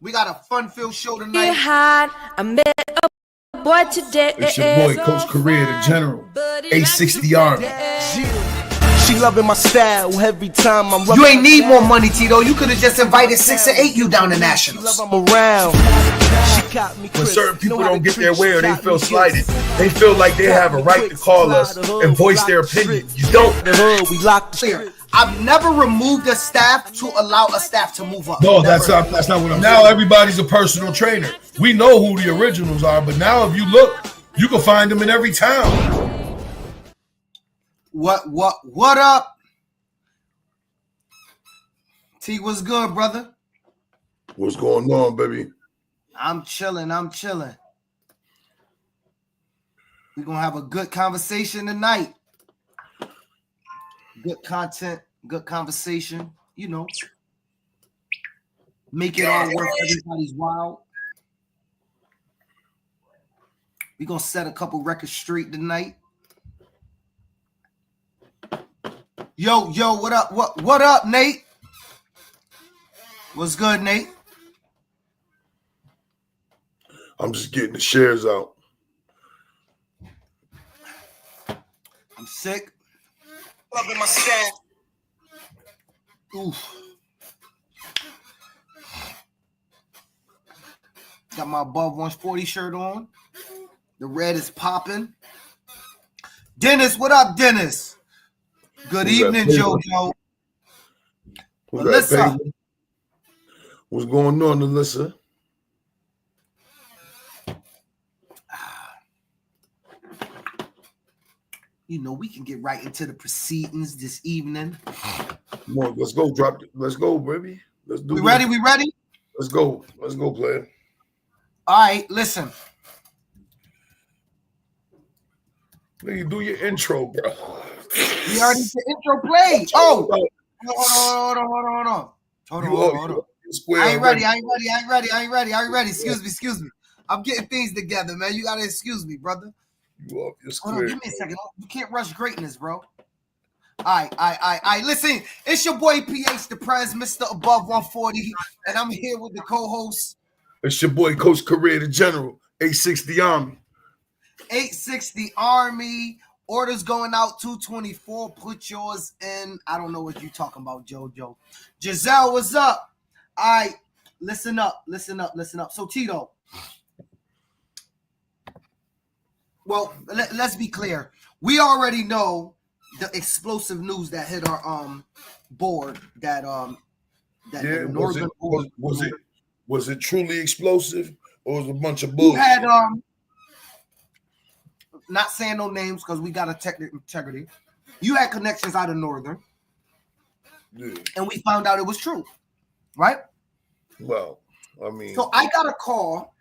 We got a fun-filled show tonight. I met a boy today. It's your boy, Coach Career, the General, 860 Army. She loving my style every time I'm. You ain't need more money, Tito. You could have just invited 6 or 8 you down to Nationals. I'm around. She caught me. When certain people don't get their way or they feel slighted, they feel like they have a right to call us and voice their opinion. You don't. The hood, we locked the Clear. street. I've never removed a staff to allow a staff to move up. No, Never. that's not what I'm saying. Now everybody's a personal trainer. We know who the originals are, but now if you look, you can find them in every town. What up? T, what's good, brother? What's going on, baby? I'm chilling. We're gonna have a good conversation tonight. Good content, good conversation, you know. Make it all worth everybody's while. We're gonna set a couple records straight tonight. Yo, what up? What up, Nate? What's good, Nate? I'm just getting the shares out. I'm sick. Loving my style. Oof. Got my above 140 shirt on. The red is popping. Dennis, what up, Dennis? Good evening, JoJo. Alyssa. What's going on, Alyssa? You know, we can get right into the proceedings this evening. Come on, let's go. Let's go, baby. Let's do. We ready? Let's go, player. All right, listen. Nigga, do your intro, bro. We already the intro played. Oh, hold on. I ain't ready. Excuse me. I'm getting things together, man. You gotta excuse me, brother. You off your Hold square. on, give me a second. You can't rush greatness, bro. All right. Listen, it's your boy PH, the Prez, Mr. Above 140, and I'm here with the co-host. It's your boy, Coach Career, the General, 860 Army. 860 Army. Orders going out 224. Put yours in. I don't know what you talking about, JoJo. Giselle, what's up? All right, listen up. So, Tito. Well, let's be clear. We already know the explosive news that hit our board that Yeah, northern was it truly explosive or was it a bunch of You bullshit? had not saying no names because we got a technical integrity. You had connections out of Northern, Yeah. and we found out it was true, right? Well, I mean, So I got a call,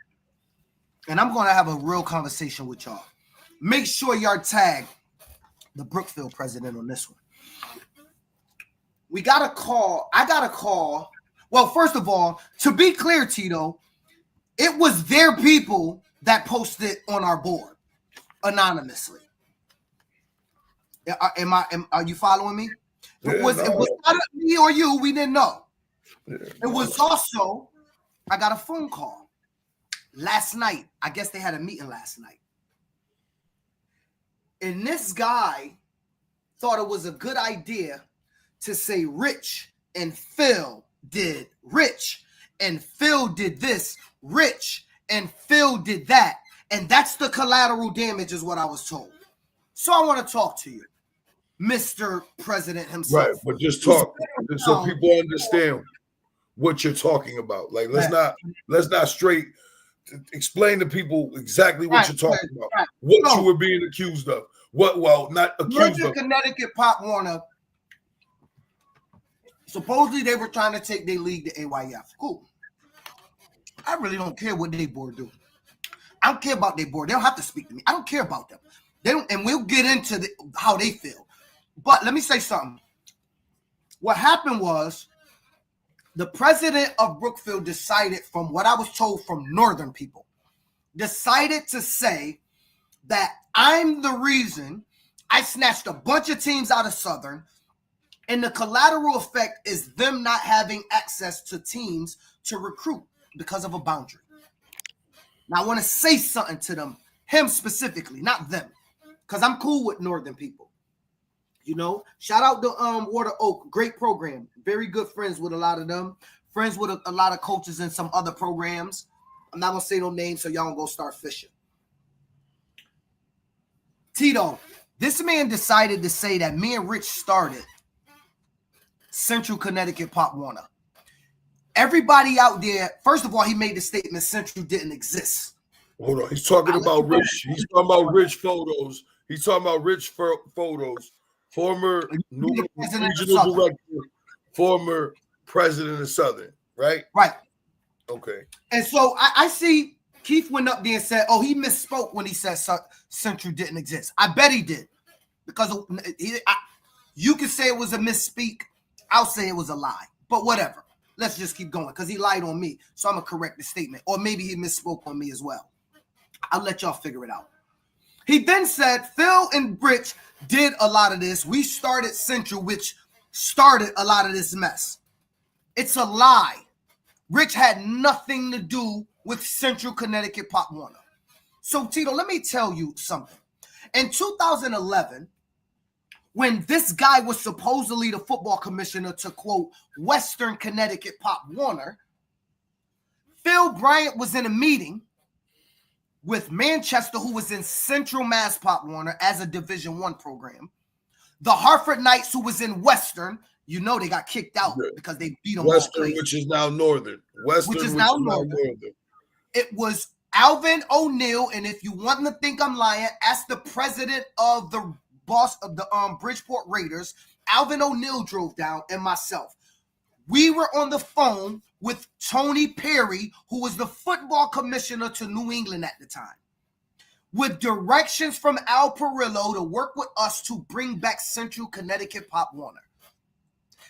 and I'm gonna have a real conversation with y'all. Make sure y'all tag the Brookfield president on this one. We got a call. I got a call. Well, first of all, to be clear, Tito, it was their people that posted on our board anonymously. Are you following me? It was not me or you. We didn't know. Yeah, It was also, I got a phone call last night. I guess they had a meeting last night. And this guy thought it was a good idea to say Rich and Phil did Rich and Phil did this, Rich and Phil did that. And that's the collateral damage is what I was told. So I want to talk to you, Mr. President himself. right, but just talk so people understand what you're talking about. Like, let's not straight explain to people exactly what you're talking about. Right. What No. you were being accused of. Not accused Northern of. Connecticut Pop Warner. Supposedly they were trying to take their league to AYF. Cool. I really don't care what their board do. I don't care about their board. They don't have to speak to me. I don't care about them. They don't, and we'll get into how they feel. But let me say something. What happened was the president of Brookfield decided, from what I was told from Northern people, decided to say that I'm the reason I snatched a bunch of teams out of Southern, and the collateral effect is them not having access to teams to recruit. because of a boundary. Now I want to say something to them, him specifically, not them, because I'm cool with Northern people. You know, shout out to Water Oak, great program. Very good friends with a lot of them. Friends with a lot of coaches in some other programs. I'm not gonna say no names, so y'all don't go start fishing. Tito, this man decided to say that me and Rich started Central Connecticut Pop Warner. Everybody out there, first of all, he made the statement Central didn't exist. Hold on, he's talking about Rich. He's talking about Rich photos. He's talking about Rich photos. Former regional director, former president of Southern, right? Right. Okay. And so I see Keith went up there and said, oh, he misspoke when he said Central didn't exist. I bet he did. Because you could say it was a misspeak. I'll say it was a lie. But whatever. Let's just keep going because he lied on me. So I'm going to correct the statement. Or maybe he misspoke on me as well. I'll let y'all figure it out. He then said, Phil and Rich did a lot of this. We started Central, which started a lot of this mess. It's a lie. Rich had nothing to do with Central Connecticut Pop Warner. So, Tito, let me tell you something. In 2011, when this guy was supposedly the football commissioner to, quote, Western Connecticut Pop Warner, Phil Bryant was in a meeting with Manchester, who was in Central Mass Pop Warner as a Division I program. The Hartford Knights, who was in Western, you know they got kicked out because they beat them Western, which is now Northern. Western, which is now Northern. It was Alvin O'Neill, and if you want to think I'm lying, ask the president of the boss of the Bridgeport Raiders. Alvin O'Neill drove down, and myself. We were on the phone with Tony Perry, who was the football commissioner to New England at the time, with directions from Al Perillo to work with us to bring back Central Connecticut Pop Warner.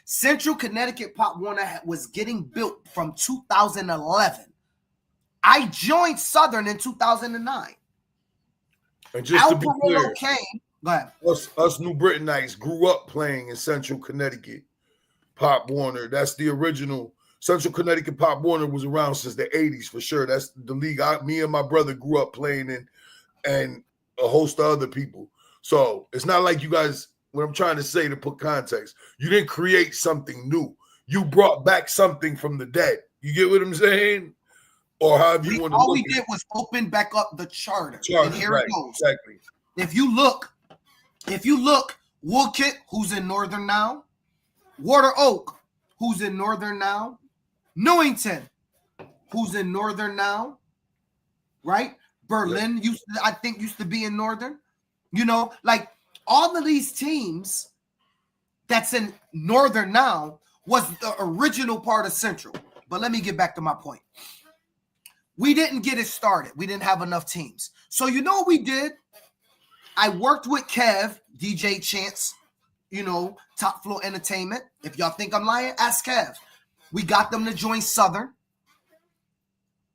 Central Connecticut Pop Warner was getting built from 2011. I joined Southern in 2009. And just Al to be Perillo clear, came. Go ahead. Us New Britonites grew up playing in Central Connecticut Pop Warner. That's the original. Central Connecticut Pop Warner was around since the 80s for sure. That's the league me and my brother grew up playing in, and a host of other people. So it's not like you guys, what I'm trying to say to put context, you didn't create something new. You brought back something from the dead. You get what I'm saying? Or however you want to all we did was open back up the charter. And here right, it goes. Exactly. If you look, Woodkit, who's in Northern now, Water Oak, who's in Northern now, Newington, who's in Northern now, right? Berlin used to be in Northern. You know, like all of these teams that's in Northern now was the original part of Central. But let me get back to my point. We didn't get it started. We didn't have enough teams. So you know what we did? I worked with Kev, DJ Chance, you know, Top Floor Entertainment. If y'all think I'm lying, ask Kev. We got them to join Southern.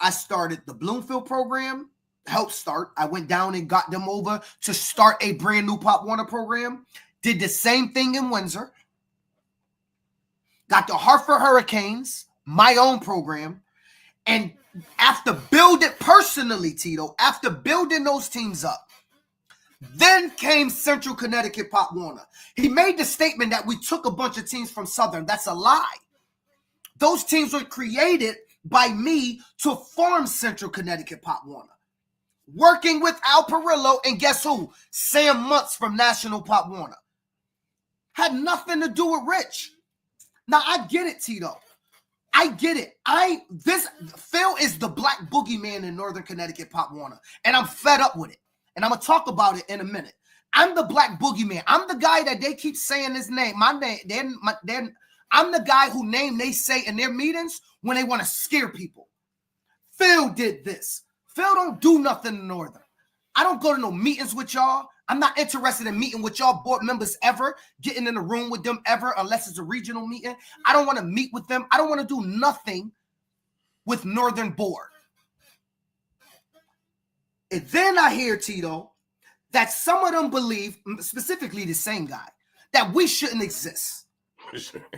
I started the Bloomfield program, helped start. I went down and got them over to start a brand new Pop Warner program. Did the same thing in Windsor. Got the Hartford Hurricanes, my own program. And after building personally, Tito, after building those teams up, then came Central Connecticut Pop Warner. He made the statement that we took a bunch of teams from Southern. That's a lie. Those teams were created by me to form Central Connecticut Pop Warner. Working with Al Perillo and guess who? Sam Muntz from National Pop Warner. Had nothing to do with Rich. Now, I get it, Tito. I get it. Phil is the black boogeyman in Northern Connecticut Pop Warner, and I'm fed up with it. And I'm going to talk about it in a minute. I'm the black boogeyman. I'm the guy that they keep saying his name. My name, I'm the guy who name they say in their meetings when they want to scare people. Phil did this. Phil don't do nothing in Northern. I don't go to no meetings with y'all. I'm not interested in meeting with y'all board members ever, getting in the room with them ever, unless it's a regional meeting. I don't want to meet with them. I don't want to do nothing with Northern board. And then I hear, Tito, that some of them believe, specifically the same guy, that we shouldn't exist.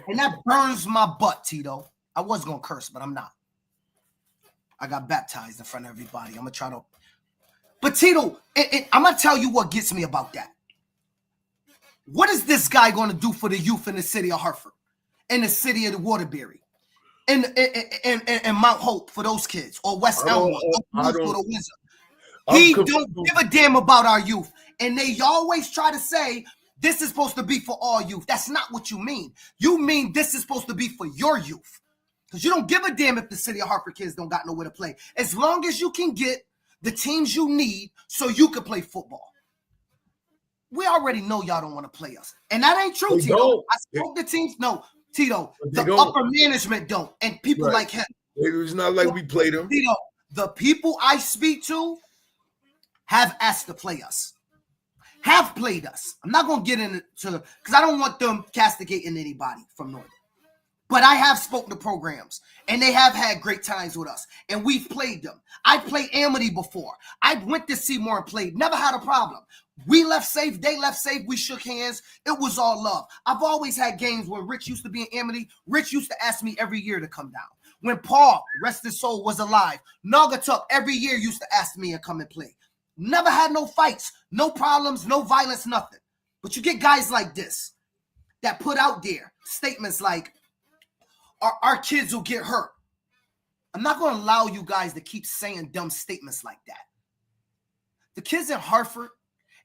And that burns my butt, Tito. I was going to curse, but I'm not. I got baptized in front of everybody. I'm gonna try to. But Tito, I'm gonna tell you what gets me about that. What is this guy gonna do for the youth in the city of Hartford, in the city of the Waterbury, in Mount Hope for those kids, or West Elm, or the Windsor? He don't give a damn about our youth, and they always try to say this is supposed to be for all youth. That's not what you mean. You mean this is supposed to be for your youth. Because you don't give a damn if the city of Hartford kids don't got nowhere to play. As long as you can get the teams you need so you can play football. We already know y'all don't want to play us. And that ain't true, Tito. I spoke to teams. No, Tito, the upper management don't. And people like him. It's not like we played them. Tito, the people I speak to have asked to play us. Have played us. I'm not going to get into because I don't want them castigating anybody from Northern. But I have spoken to programs, and they have had great times with us, and we've played them. I played Amity before. I went to Seymour and played. Never had a problem. We left safe. They left safe. We shook hands. It was all love. I've always had games when Rich used to be in Amity. Rich used to ask me every year to come down. When Paul, rest his soul, was alive, Naugatuck every year used to ask me to come and play. Never had no fights, no problems, no violence, nothing. But you get guys like this that put out there statements like, our kids will get hurt. I'm not going to allow you guys to keep saying dumb statements like that. The kids in Hartford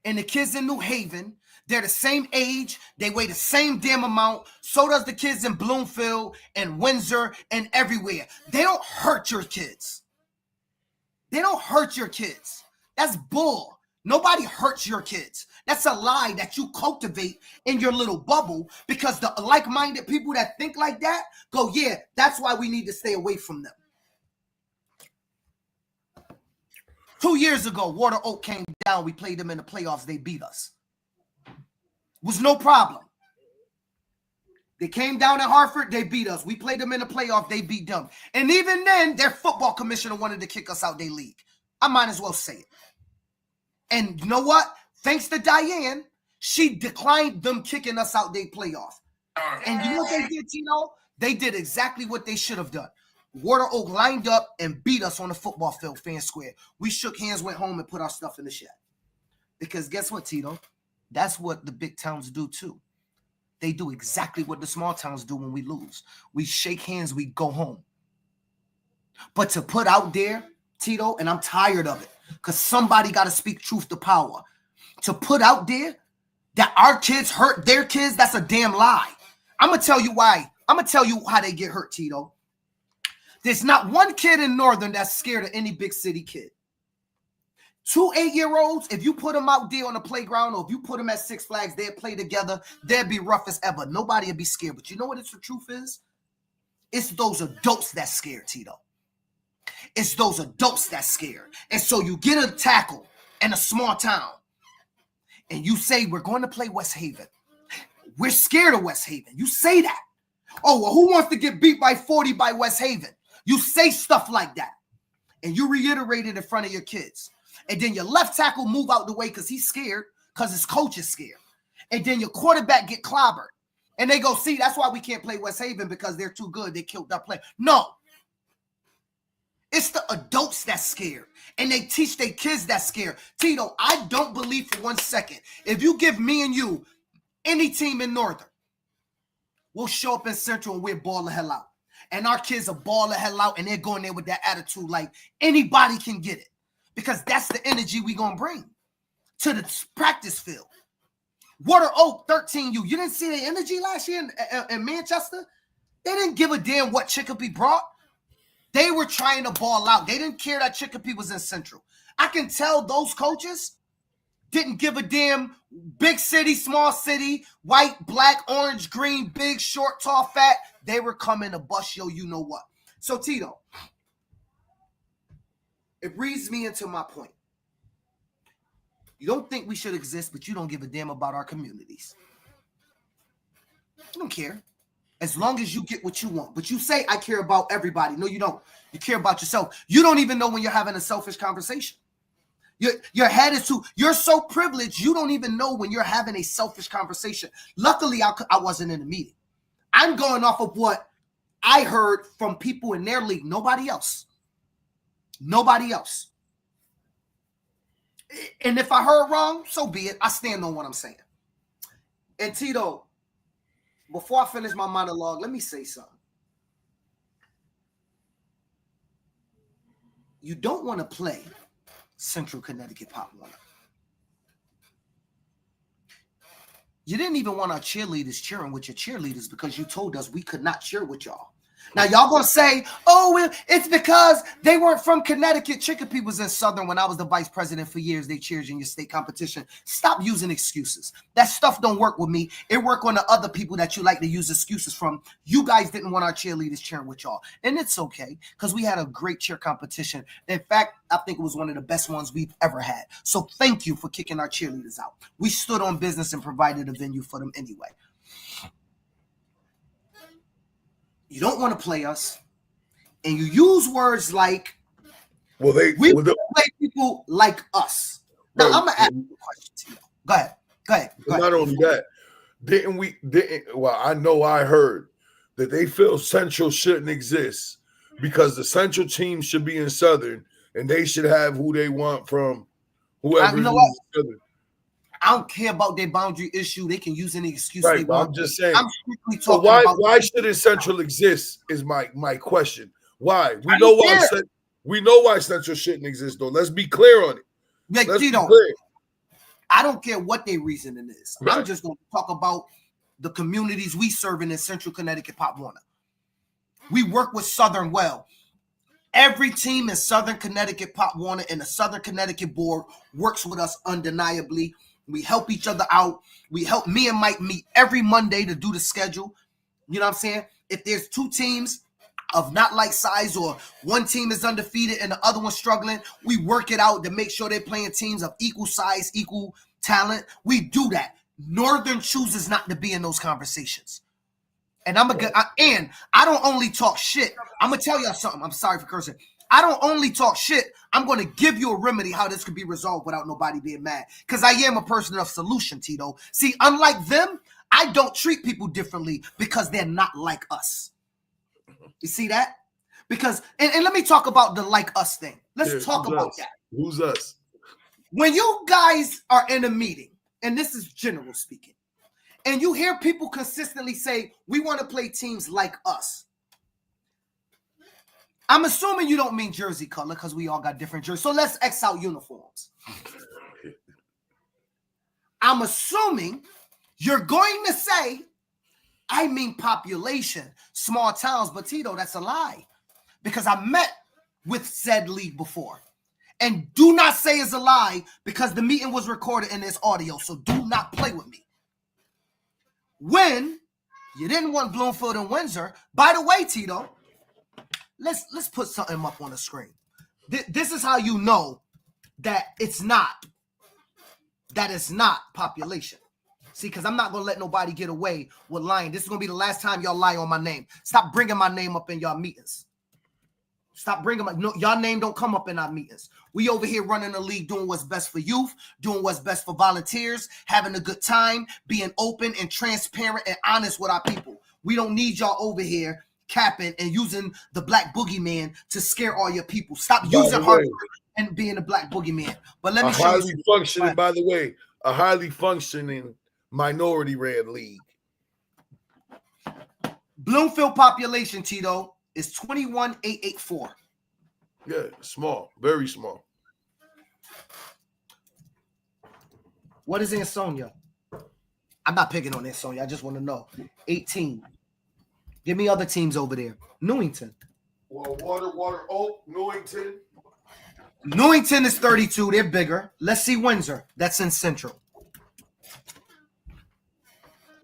and the kids in New Haven, they're the same age. They weigh the same damn amount. So does the kids in Bloomfield and Windsor and everywhere. They don't hurt your kids. They don't hurt your kids. That's bull. Nobody hurts your kids. That's a lie that you cultivate in your little bubble because the like-minded people that think like that go, yeah, that's why we need to stay away from them. 2 years ago, Water Oak came down. We played them in the playoffs. They beat us. Was no problem. They came down at Hartford. They beat us. We played them in the playoff. They beat them. And even then, their football commissioner wanted to kick us out their league. I might as well say it. And you know what? Thanks to Diane, she declined them kicking us out their playoff. And you know what they did, Tino? They did exactly what they should have done. Water Oak lined up and beat us on the football field, Fan Square. We shook hands, went home, and put our stuff in the shed. Because guess what, Tito? That's what the big towns do too. They do exactly what the small towns do when we lose. We shake hands, we go home. But to put out there, Tito, and I'm tired of it, because somebody got to speak truth to power. To put out there that our kids hurt their kids, that's a damn lie. I'm going to tell you why. I'm going to tell you how they get hurt, Tito. There's not one kid in Northern that's scared of any big city kid. 2 8-year-olds, if you put them out there on the playground or if you put them at Six Flags, they'd play together. They'd be rough as ever. Nobody would be scared. But you know what the truth is? It's those adults that's scared, Tito. It's those adults that's scared. And so you get a tackle in a small town and you say, we're going to play West Haven. We're scared of West Haven. You say that. Oh, well, who wants to get beat by 40 by West Haven? You say stuff like that. And you reiterate it in front of your kids. And then your left tackle move out the way because he's scared, because his coach is scared. And then your quarterback get clobbered. And they go, see, that's why we can't play West Haven because they're too good. They killed our play. No. It's the adults that's scared. And they teach their kids that's scared. Tito, I don't believe for 1 second. If you give me and you any team in Northern, we'll show up in Central and we'll ball the hell out. And our kids are ball the hell out and they're going there with that attitude like anybody can get it. Because that's the energy we going to bring to the practice field. Water Oak, 13U. You didn't see the energy last year in Manchester? They didn't give a damn what Chicopee brought. They were trying to ball out. They didn't care that Chicopee was in Central. I can tell those coaches didn't give a damn big city, small city, white, black, orange, green, big, short, tall, fat. They were coming to bust yo, you know what. So, Tito, it brings me into my point. You don't think we should exist, but you don't give a damn about our communities. You don't care. As long as you get what you want. But you say, I care about everybody. No, you don't. You care about yourself. You don't even know when you're having a selfish conversation. Your head is too, you're so privileged, you don't even know when you're having a selfish conversation. Luckily, I wasn't in the meeting. I'm going off of what I heard from people in their league, nobody else. Nobody else. And if I heard wrong, so be it. I stand on what I'm saying. And Tito, before I finish my monologue, let me say something. You don't want to play Central Connecticut Pop Warner. You didn't even want our cheerleaders cheering with your cheerleaders because you told us we could not cheer with y'all. Now, y'all going to say, oh, well, it's because they weren't from Connecticut. Chicopee was in Southern when I was the vice president for years. They cheered in your state competition. Stop using excuses. That stuff don't work with me. It work on the other people that you like to use excuses from. You guys didn't want our cheerleaders cheering with y'all. And it's okay because we had a great cheer competition. In fact, I think it was one of the best ones we've ever had. So thank you for kicking our cheerleaders out. We stood on business and provided a venue for them anyway. You don't want to play us, and you use words like, we play people like us. Now, I'm going to ask you a question to you. Go ahead. Not only that, I know I heard that they feel Central shouldn't exist because the Central team should be in Southern, and they should have who they want from whoever is in Southern. I don't care about their boundary issue. They can use any excuse they want. I'm just saying. I'm strictly talking about why shouldn't Central exist is my question. Why? We know why Central shouldn't exist, though. Let's be clear on it. Let's be clear. I don't care what their reasoning is. Right. I'm just going to talk about the communities we serve in Central Connecticut Pop Warner. We work with Southern well. Every team in Southern Connecticut Pop Warner and the Southern Connecticut board works with us undeniably. We help each other out. Me and Mike meet every Monday to do the schedule. You know what I'm saying? If there's two teams of not like size or one team is undefeated and the other one's struggling, we work it out to make sure they're playing teams of equal size, equal talent. We do that. Northern chooses not to be in those conversations. And I don't only talk shit. I'm going to tell y'all something. I'm sorry for cursing. I don't only talk shit. I'm going to give you a remedy how this could be resolved without nobody being mad. Because I am a person of solution, Tito. See, unlike them, I don't treat people differently because they're not like us. You see that? Because, and let me talk about the like us thing. Let's talk about that. Who's us? When you guys are in a meeting, and this is general speaking, and you hear people consistently say, we want to play teams like us. I'm assuming you don't mean jersey color because we all got different jerseys. So let's X out uniforms. I'm assuming you're going to say, I mean population, small towns, but Tito, that's a lie. Because I met with said league before. And do not say it's a lie because the meeting was recorded and there's audio. So do not play with me. When you didn't want Bloomfield and Windsor, by the way, Tito, let's put something up on the screen. This is how you know that it's not population. See, because I'm not going to let nobody get away with lying. This is going to be the last time y'all lie on my name. Stop bringing my name up in y'all meetings. Stop bringing y'all name don't come up in our meetings. We over here running the league, doing what's best for youth, doing what's best for volunteers, having a good time, being open and transparent and honest with our people. We don't need y'all over here capping and using the black boogeyman to scare all your people. Stop using hard and being a black boogeyman. But let me show you. By the way, a highly functioning minority red league. Bloomfield population, Tito, is 21,884. Yeah, small, very small. What is Ansonia? I'm not picking on Ansonia. I just want to know. 18. Give me other teams over there. Newington. Well, Water. Oh, Newington. Newington is 32. They're bigger. Let's see Windsor. That's in Central.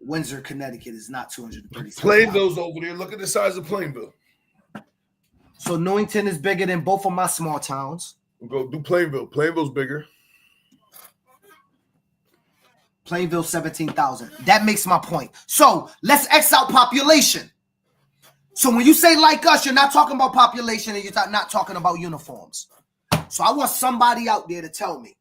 Windsor, Connecticut is not 237. Plainville's over there. Look at the size of Plainville. So Newington is bigger than both of my small towns. We'll go do Plainville. Plainville's bigger. Plainville, 17,000. That makes my point. So let's X out population. So when you say like us, you're not talking about population and you're not talking about uniforms. So I want somebody out there to tell me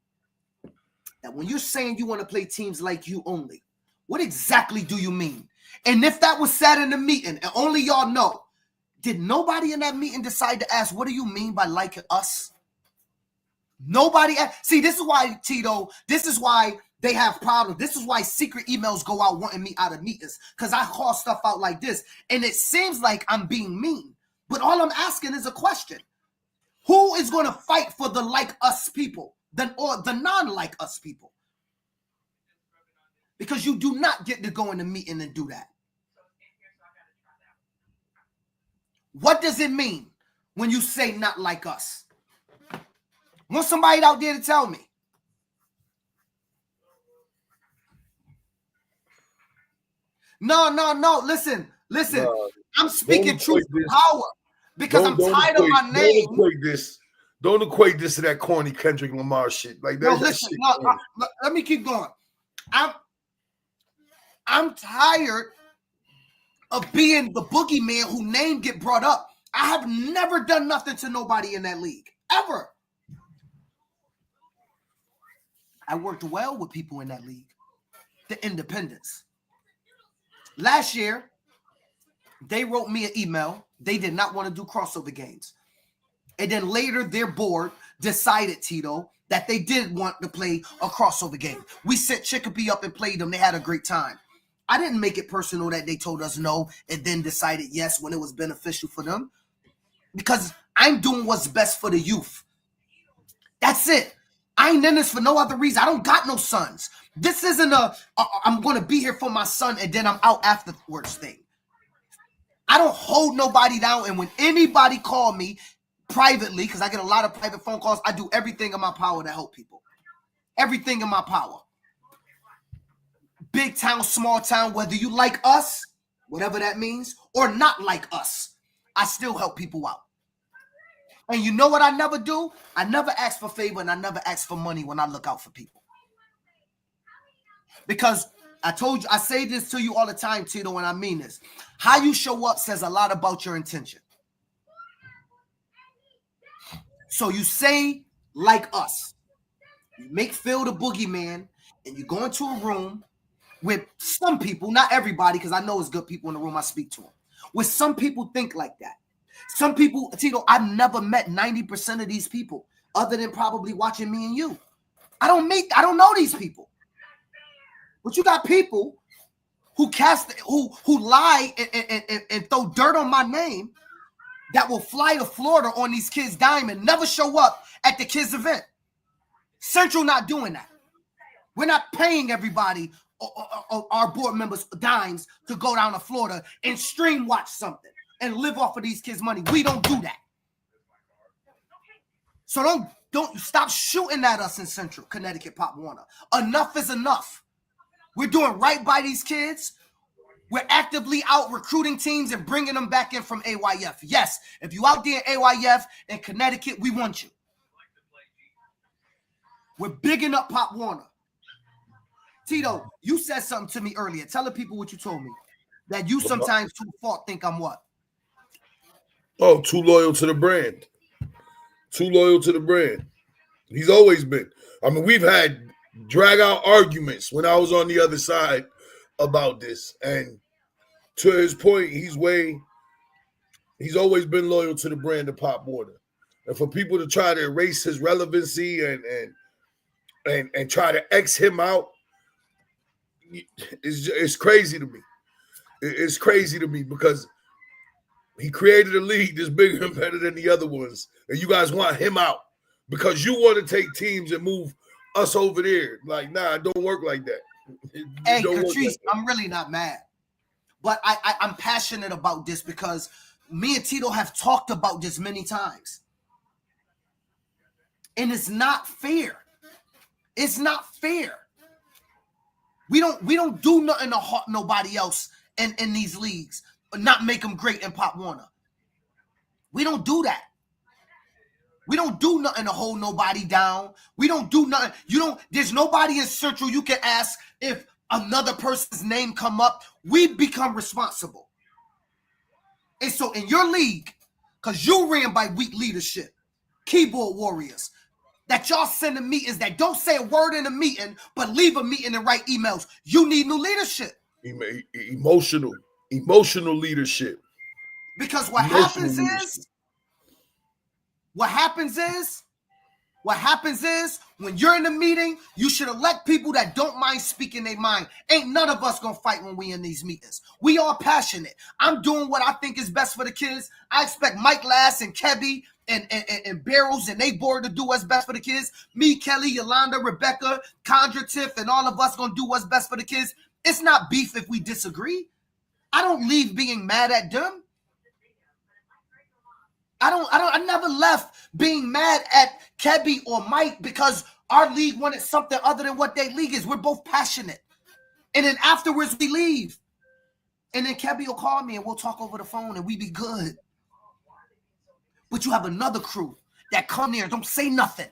that when you're saying you want to play teams like you only, what exactly do you mean? And if that was said in the meeting and only y'all know, Did nobody in that meeting decide to ask, what do you mean by like us? Nobody. See, this is why, Tito, this is why they have problems. This is why secret emails go out wanting me out of meetings, because I call stuff out like this. And it seems like I'm being mean. But all I'm asking is a question. Who is going to fight for the like us people or the non-like us people? Because you do not get to go in the meeting and do that. What does it mean when you say not like us? Want somebody out there to tell me. No. Listen. No, I'm speaking truth to power because I'm tired of my name. Don't equate this to that corny Kendrick Lamar shit. Like that. No, listen. Let me keep going. I'm tired of being the boogeyman who name get brought up. I have never done nothing to nobody in that league ever. I worked well with people in that league, the independents. Last year, they wrote me an email. They did not want to do crossover games. And then later, their board decided, Tito, that they did want to play a crossover game. We sent Chicopee up and played them. They had a great time. I didn't make it personal that they told us no and then decided yes when it was beneficial for them, because I'm doing what's best for the youth. That's it. I ain't in this for no other reason. I don't got no sons. This isn't I'm going to be here for my son and then I'm out afterwards thing. I don't hold nobody down. And when anybody call me privately, because I get a lot of private phone calls, I do everything in my power to help people. Everything in my power. Big town, small town, whether you like us, whatever that means, or not like us, I still help people out. And you know what I never do? I never ask for favor and I never ask for money when I look out for people. Because I told you, I say this to you all the time, Tito, and I mean this. How you show up says a lot about your intention. So you say, like us. You make Phil the boogeyman and you go into a room with some people, not everybody, because I know it's good people in the room I speak to them. With some people think like that. Some people, Tito, I've never met 90% of these people other than probably watching me and you. I don't know these people. But you got people who lie and throw dirt on my name that will fly to Florida on these kids' dime and never show up at the kids' event. Central not doing that. We're not paying everybody, our board members, dimes to go down to Florida and stream watch something and live off of these kids' money. We don't do that. So don't stop shooting at us in Central Connecticut Pop Warner. Enough is enough. We're doing right by these kids. We're actively out recruiting teams and bringing them back in from AYF. Yes, if you out there in AYF in Connecticut, we want you. We're bigging up Pop Warner. Tito, you said something to me earlier. Tell the people what you told me. That you sometimes to a fault think I'm what? Oh, too loyal to the brand. Too loyal to the brand. He's always been. I mean, we've had drag out arguments when I was on the other side about this. And to his point, he's always been loyal to the brand of Pop Warner. And for people to try to erase his relevancy and try to X him out, it's crazy to me. It's crazy to me because he created a league that's bigger and better than the other ones. And you guys want him out because you want to take teams and move us over there. Like, nah, it don't work like that. Hey, Catrice, I'm really not mad. But I'm passionate about this because me and Tito have talked about this many times. And it's not fair. It's not fair. We don't do nothing to hurt nobody else in these leagues, but not make them great in Pop Warner. We don't do that. We don't do nothing to hold nobody down. We don't do nothing. There's nobody in Central you can ask if another person's name come up. We become responsible. And so in your league, because you ran by weak leadership, keyboard warriors, that y'all sending meetings that don't say a word in a meeting, but leave a meeting and write emails. You need new leadership. Emotional leadership. Because what happens is when you're in the meeting, you should elect people that don't mind speaking their mind. Ain't none of us gonna fight when we in these meetings. We all passionate. I'm doing what I think is best for the kids. I expect Mike Lass and Kebby and Barrels and they board to do what's best for the kids. Me, Kelly, Yolanda, Rebecca, Condra, Tiff, and all of us gonna do what's best for the kids. It's not beef if we disagree. I don't leave being mad at them. I never left being mad at Kebby or Mike because our league wanted something other than what their league is. We're both passionate. And then afterwards we leave. And then Kebby will call me and we'll talk over the phone and we be good. But you have another crew that come there and don't say nothing.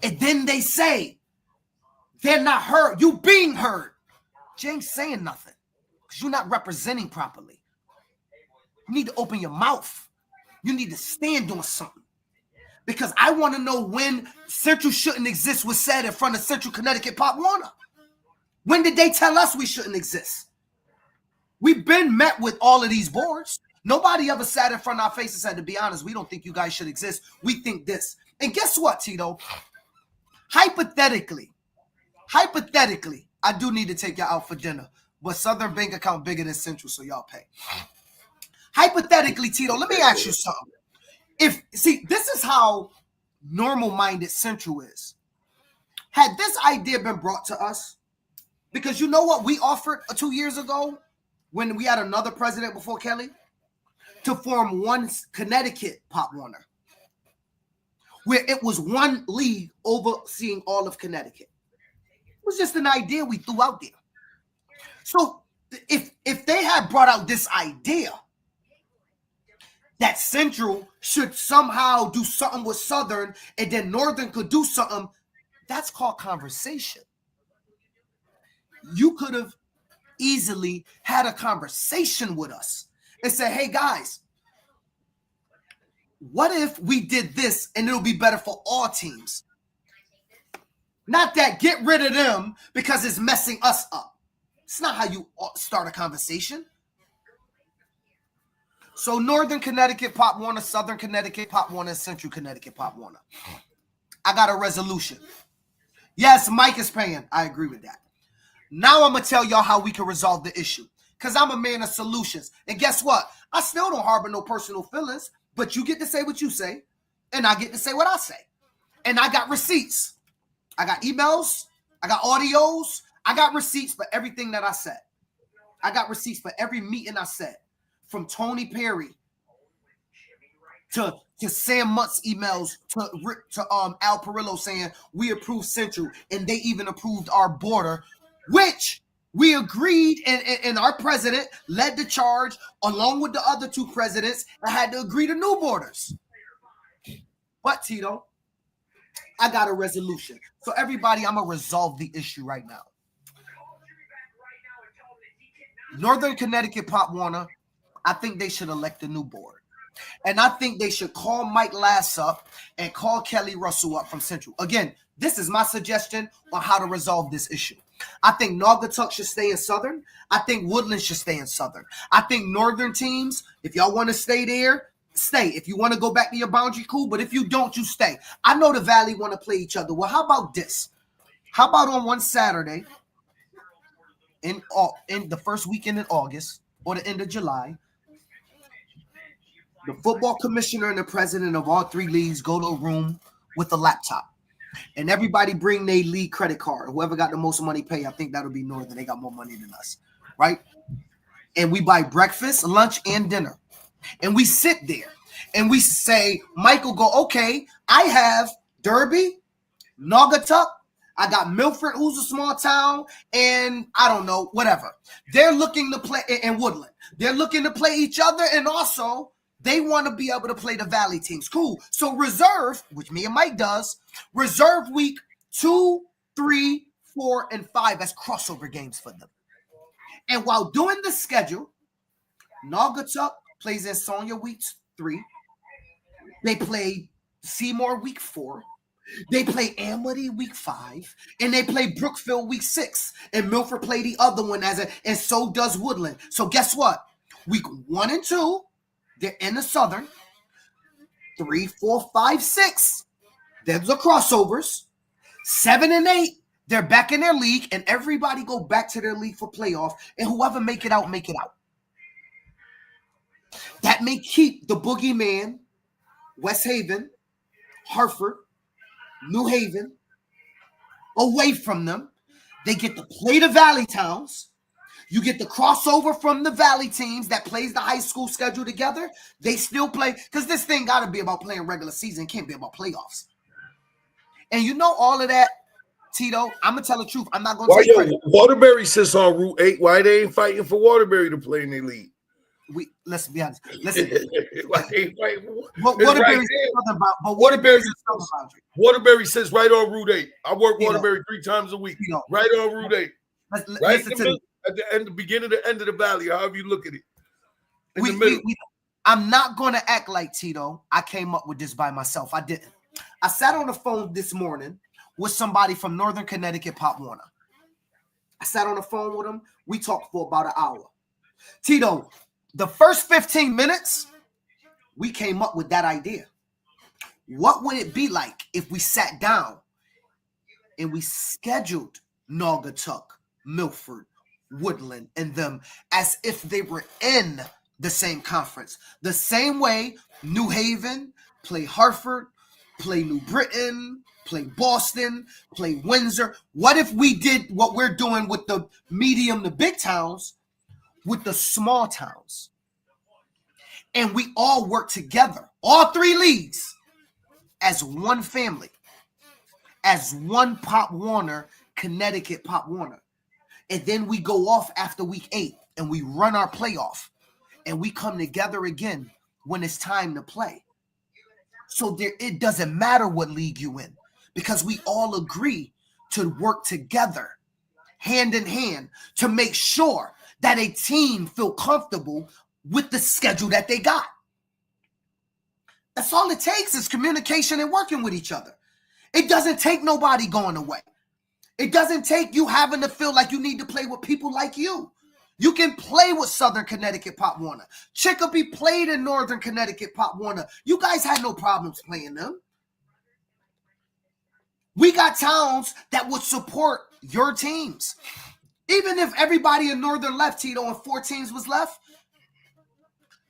And then they say they're not heard. You being heard. You ain't saying nothing because you're not representing properly. You need to open your mouth. You need to stand on something. Because I want to know when Central shouldn't exist was said in front of Central Connecticut Pop Warner. When did they tell us we shouldn't exist? We've been met with all of these boards. Nobody ever sat in front of our face and said, to be honest, we don't think you guys should exist. We think this. And guess what, Tito? Hypothetically, I do need to take y'all out for dinner. But Southern bank account bigger than Central, so y'all pay. Hypothetically, Tito, let me ask you something. This is how normal-minded Central is. Had this idea been brought to us, because you know what we offered 2 years ago when we had another president before Kelly? To form one Connecticut Pop Warner, where it was one league overseeing all of Connecticut. It was just an idea we threw out there. So if they had brought out this idea, that Central should somehow do something with Southern and then Northern could do something, that's called conversation. You could have easily had a conversation with us and said, hey guys, what if we did this and it'll be better for all teams? Not that get rid of them because it's messing us up. It's not how you start a conversation. So Northern Connecticut Pop Warner, Southern Connecticut Pop Warner, Central Connecticut Pop Warner. I got a resolution. Yes, Mike is paying. I agree with that. Now I'm going to tell y'all how we can resolve the issue. Because I'm a man of solutions. And guess what? I still don't harbor no personal feelings. But you get to say what you say. And I get to say what I say. And I got receipts. I got emails. I got audios. I got receipts for everything that I said. I got receipts for every meeting I said. From Tony Perry to Sam Mutt's emails to Al Perillo saying we approved Central and they even approved our border, which we agreed and our president led the charge along with the other two presidents and had to agree to new borders. But Tito, I got a resolution. So everybody, I'm going to resolve the issue right now. Northern Connecticut Pop Warner, I think they should elect a new board. And I think they should call Mike Lass up and call Kelly Russell up from Central. Again, this is my suggestion on how to resolve this issue. I think Naugatuck should stay in Southern. I think Woodland should stay in Southern. I think Northern teams, if y'all want to stay there, stay. If you want to go back to your boundary, cool. But if you don't, you stay. I know the Valley want to play each other. Well, how about this? How about on one Saturday in the first weekend in August or the end of July, the football commissioner and the president of all three leagues go to a room with a laptop. And everybody bring their league credit card. Whoever got the most money pay. I think that'll be Northern. They got more money than us, right? And we buy breakfast, lunch, and dinner. And we sit there. And we say, Michael go, okay, I have Derby, Naugatuck, I got Milford, who's a small town, and I don't know, whatever. They're looking to play in Woodland. They're looking to play each other, and also they want to be able to play the Valley teams. Cool. So reserve, which me and Mike does, reserve week 2, 3, 4, and 5 as crossover games for them. And while doing the schedule, Naugatuck plays in Sonia week 3. They play Seymour week 4. They play Amity week 5, and they play Brookfield week 6, and Milford play the other one and so does Woodland. So guess what? Week 1 and 2, they're in the Southern. 3, 4, 5, 6, there's the crossovers. 7 and 8, they're back in their league, and everybody go back to their league for playoff, and whoever make it out, make it out. That may keep the boogeyman, West Haven, Hartford, New Haven, away from them. They get to play the Valley towns. You get the crossover from the Valley teams that plays the high school schedule together. They still play, because this thing got to be about playing regular season. It can't be about playoffs. And you know all of that, Tito. I'm going to tell the truth. I'm not going to take credit. Waterbury sits on Route 8. Why they ain't fighting for Waterbury to play in their league? Let's be honest. Listen. Waterbury sits right on Route 8. I work Waterbury 3 times a week. Right on Route 8. Right in the middle, at the end, the beginning to end of the valley, however you look at it. In the middle. I'm not going to act like Tito. I came up with this by myself. I didn't. I sat on the phone this morning with somebody from Northern Connecticut, Pop Warner. I sat on the phone with him. We talked for about an hour. Tito, the first 15 minutes, we came up with that idea. What would it be like if we sat down and we scheduled Naugatuck, Milford, Woodland, and them as if they were in the same conference? The same way New Haven play Hartford, play New Britain, play Boston, play Windsor. What if we did what we're doing with the medium to big towns with the small towns? And we all work together, all 3 leagues, as one family, as one Pop Warner, Connecticut Pop Warner. And then we go off after week 8 and we run our playoff and we come together again when it's time to play. So it doesn't matter what league you in, because we all agree to work together, hand in hand, to make sure that a team feel comfortable with the schedule that they got. That's all it takes is communication and working with each other. It doesn't take nobody going away. It doesn't take you having to feel like you need to play with people like you. You can play with Southern Connecticut Pop Warner. Chicopee played in Northern Connecticut Pop Warner. You guys had no problems playing them. We got towns that would support your teams. Even if everybody in Northern left, Tito, and 4 teams was left,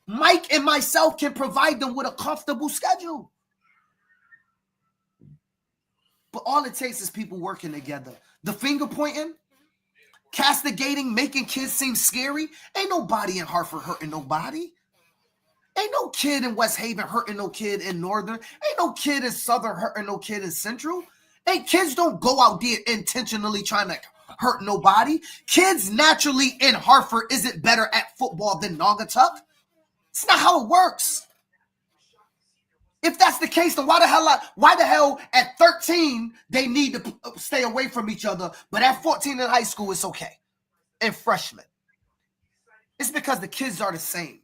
Mike and myself can provide them with a comfortable schedule. But all it takes is people working together. The finger pointing, castigating, making kids seem scary. Ain't nobody in Hartford hurting nobody. Ain't no kid in West Haven hurting no kid in Northern. Ain't no kid in Southern hurting no kid in Central. Ain't kids don't go out there intentionally trying to hurt nobody. Kids naturally in Hartford isn't better at football than Naugatuck. It's not how it works. If that's the case, then why the hell at 13 they need to stay away from each other, but at 14 in high school it's okay? And freshmen. It's because the kids are the same.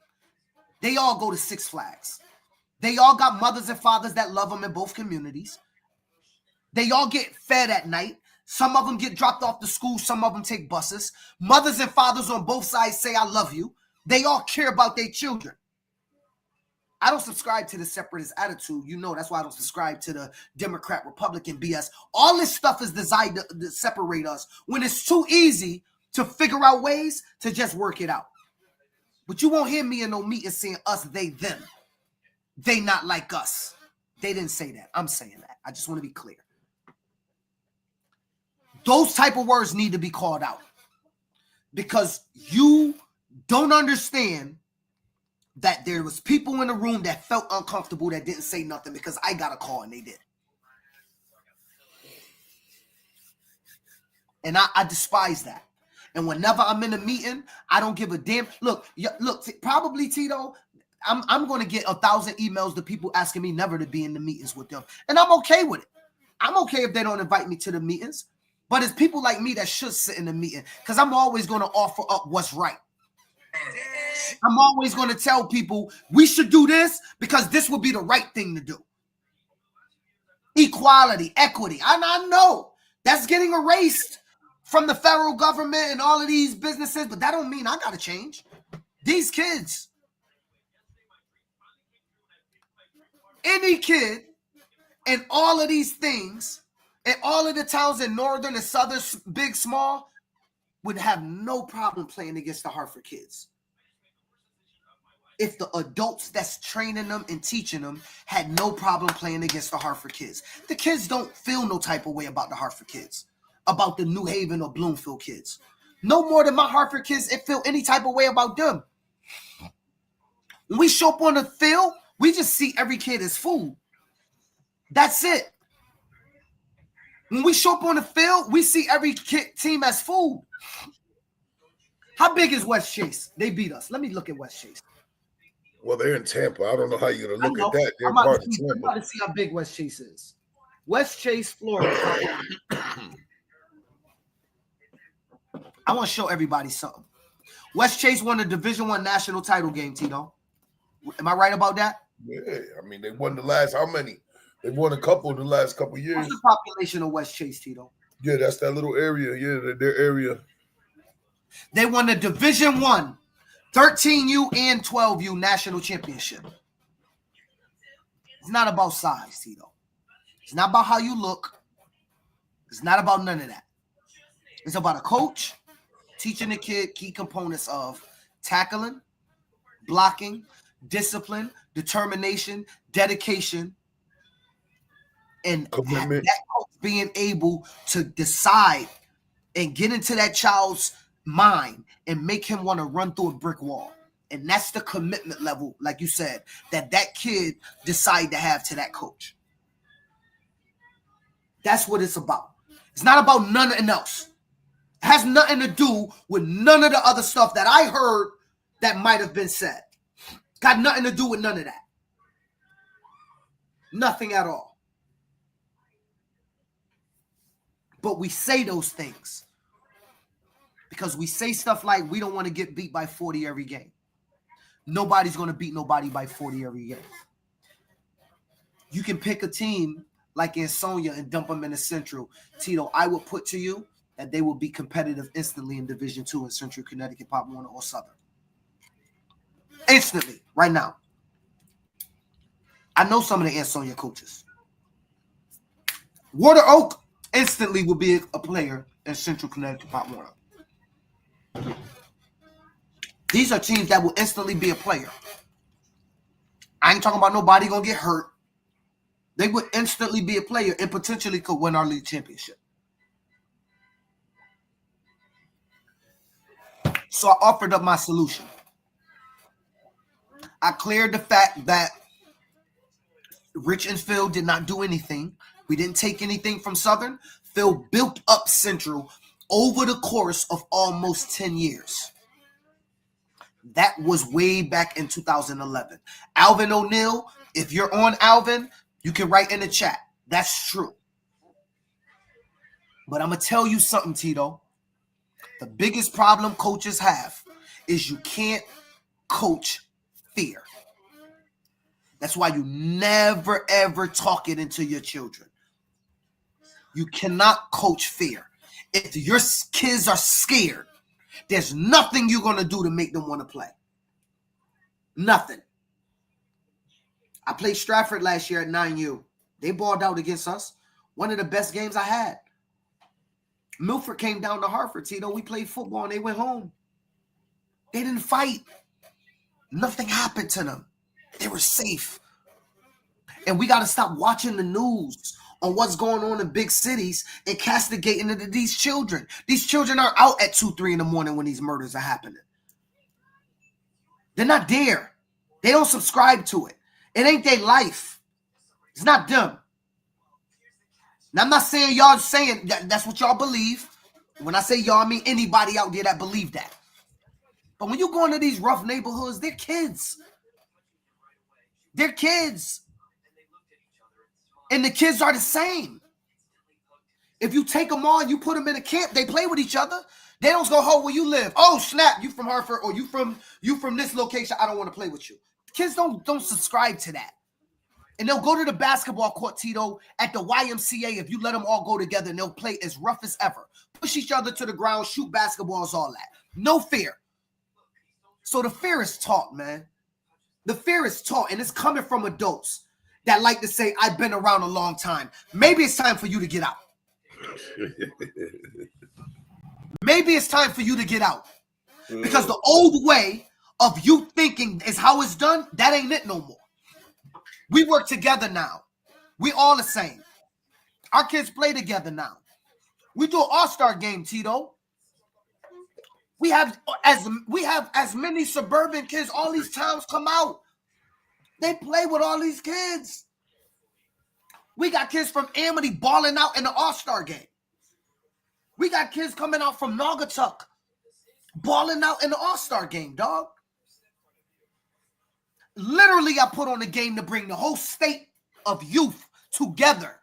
They all go to Six Flags. They all got mothers and fathers that love them in both communities. They all get fed at night. Some of them get dropped off to school. Some of them take buses. Mothers and fathers on both sides say, I love you. They all care about their children. I don't subscribe to the separatist attitude. You know, that's why I don't subscribe to the Democrat, Republican BS. All this stuff is designed to separate us when it's too easy to figure out ways to just work it out. But you won't hear me in no meeting saying us, they, them. They not like us. They didn't say that. I'm saying that. I just want to be clear. Those type of words need to be called out because you don't understand that there was people in the room that felt uncomfortable that didn't say nothing because I got a call and they did. And I despise that. And whenever I'm in a meeting, I don't give a damn. Look, probably Tito, I'm going to get 1,000 emails to people asking me never to be in the meetings with them. And I'm okay with it. I'm okay if they don't invite me to the meetings. But it's people like me that should sit in the meeting because I'm always going to offer up what's right. I'm always going to tell people we should do this because this would be the right thing to do. Equality, equity. And I know that's getting erased from the federal government and all of these businesses, but that don't mean I got to change. These kids, any kid in all of these things, in all of the towns in northern and southern, big, small, would have no problem playing against the Hartford kids. If the adults that's training them and teaching them had no problem playing against the Hartford kids. The kids don't feel no type of way about the Hartford kids, about the New Haven or Bloomfield kids. No more than my Hartford kids, it feel any type of way about them. When we show up on the field, we just see every kid as food. That's it. When we show up on the field, we see every team as food. How big is West Chase? They beat us. Let me look at West Chase. Well, they're in Tampa. I don't know how you're going to look at that. They're I'm part of about to see how big West Chase is. West Chase, Florida. I want to show everybody something. West Chase won the Division I national title game, Tito. Am I right about that? Yeah, I mean, they won the last, how many? They won a couple in the last couple of years. What's the population of West Chase, Tito? Yeah, that's that little area. Yeah, their area. They won the Division I, 13U and 12U national championship. It's not about size, Tito. It's not about how you look. It's not about none of that. It's about a coach teaching the kid key components of tackling, blocking, discipline, determination, dedication, and commitment. That coach being able to decide and get into that child's mind and make him want to run through a brick wall. And that's the commitment level, like you said, that kid decide to have to that coach. That's what it's about. It's not about nothing else. It has nothing to do with none of the other stuff that I heard that might have been said. Got nothing to do with none of that. Nothing at all. But we say those things because we say stuff like we don't want to get beat by 40 every game. Nobody's going to beat nobody by 40 every game. You can pick a team like Ansonia and dump them in the Central. Tito, I would put to you that they will be competitive instantly in Division II in Central Connecticut, Pop Warner, or Southern. Instantly, right now. I know some of the Ansonia coaches. Water Oak instantly will be a player in Central Connecticut, Pop Warner. These are teams that will instantly be a player. I ain't talking about nobody going to get hurt. They would instantly be a player and potentially could win our league championship. So I offered up my solution. I cleared the fact that Rich and Phil did not do anything. We didn't take anything from Southern. Phil built up Central over the course of almost 10 years. That was way back in 2011. Alvin O'Neill, if you're on Alvin, you can write in the chat. That's true. But I'm going to tell you something, Tito. The biggest problem coaches have is you can't coach fear. That's why you never, ever talk it into your children. You cannot coach fear. If your kids are scared, there's nothing you're going to do to make them want to play. Nothing. I played Stratford last year at 9U. They balled out against us. One of the best games I had. Milford came down to Hartford, Tito. We played football and they went home. They didn't fight. Nothing happened to them. They were safe. And we got to stop watching the news on what's going on in big cities and castigating into these children. These children are out at 2, 3 in the morning when these murders are happening. They're not there. They don't subscribe to it. It ain't their life. It's not them. Now, I'm not saying y'all saying that's what y'all believe. When I say y'all, I mean anybody out there that believe that. But when you go into these rough neighborhoods, they're kids. They're kids. And the kids are the same. If you take them on, you put them in a camp, they play with each other. They don't go, oh, where you live? Oh, snap, you from Hartford, or you from this location. I don't want to play with you. Kids don't subscribe to that. And they'll go to the basketball court, Tito, at the YMCA if you let them all go together, and they'll play as rough as ever. Push each other to the ground, shoot basketballs, all that. No fear. So the fear is taught, man. The fear is taught, and it's coming from adults that like to say, I've been around a long time. Maybe it's time for you to get out. Maybe it's time for you to get out. Because the old way of you thinking is how it's done, that ain't it no more. We work together now. We all the same. Our kids play together now. We do an all-star game, Tito. We have as many suburban kids. All these towns come out. They play with all these kids. We got kids from Amity balling out in the all-star game. We got kids coming out from Naugatuck balling out in the all-star game, dog. Literally, I put on a game to bring the whole state of youth together.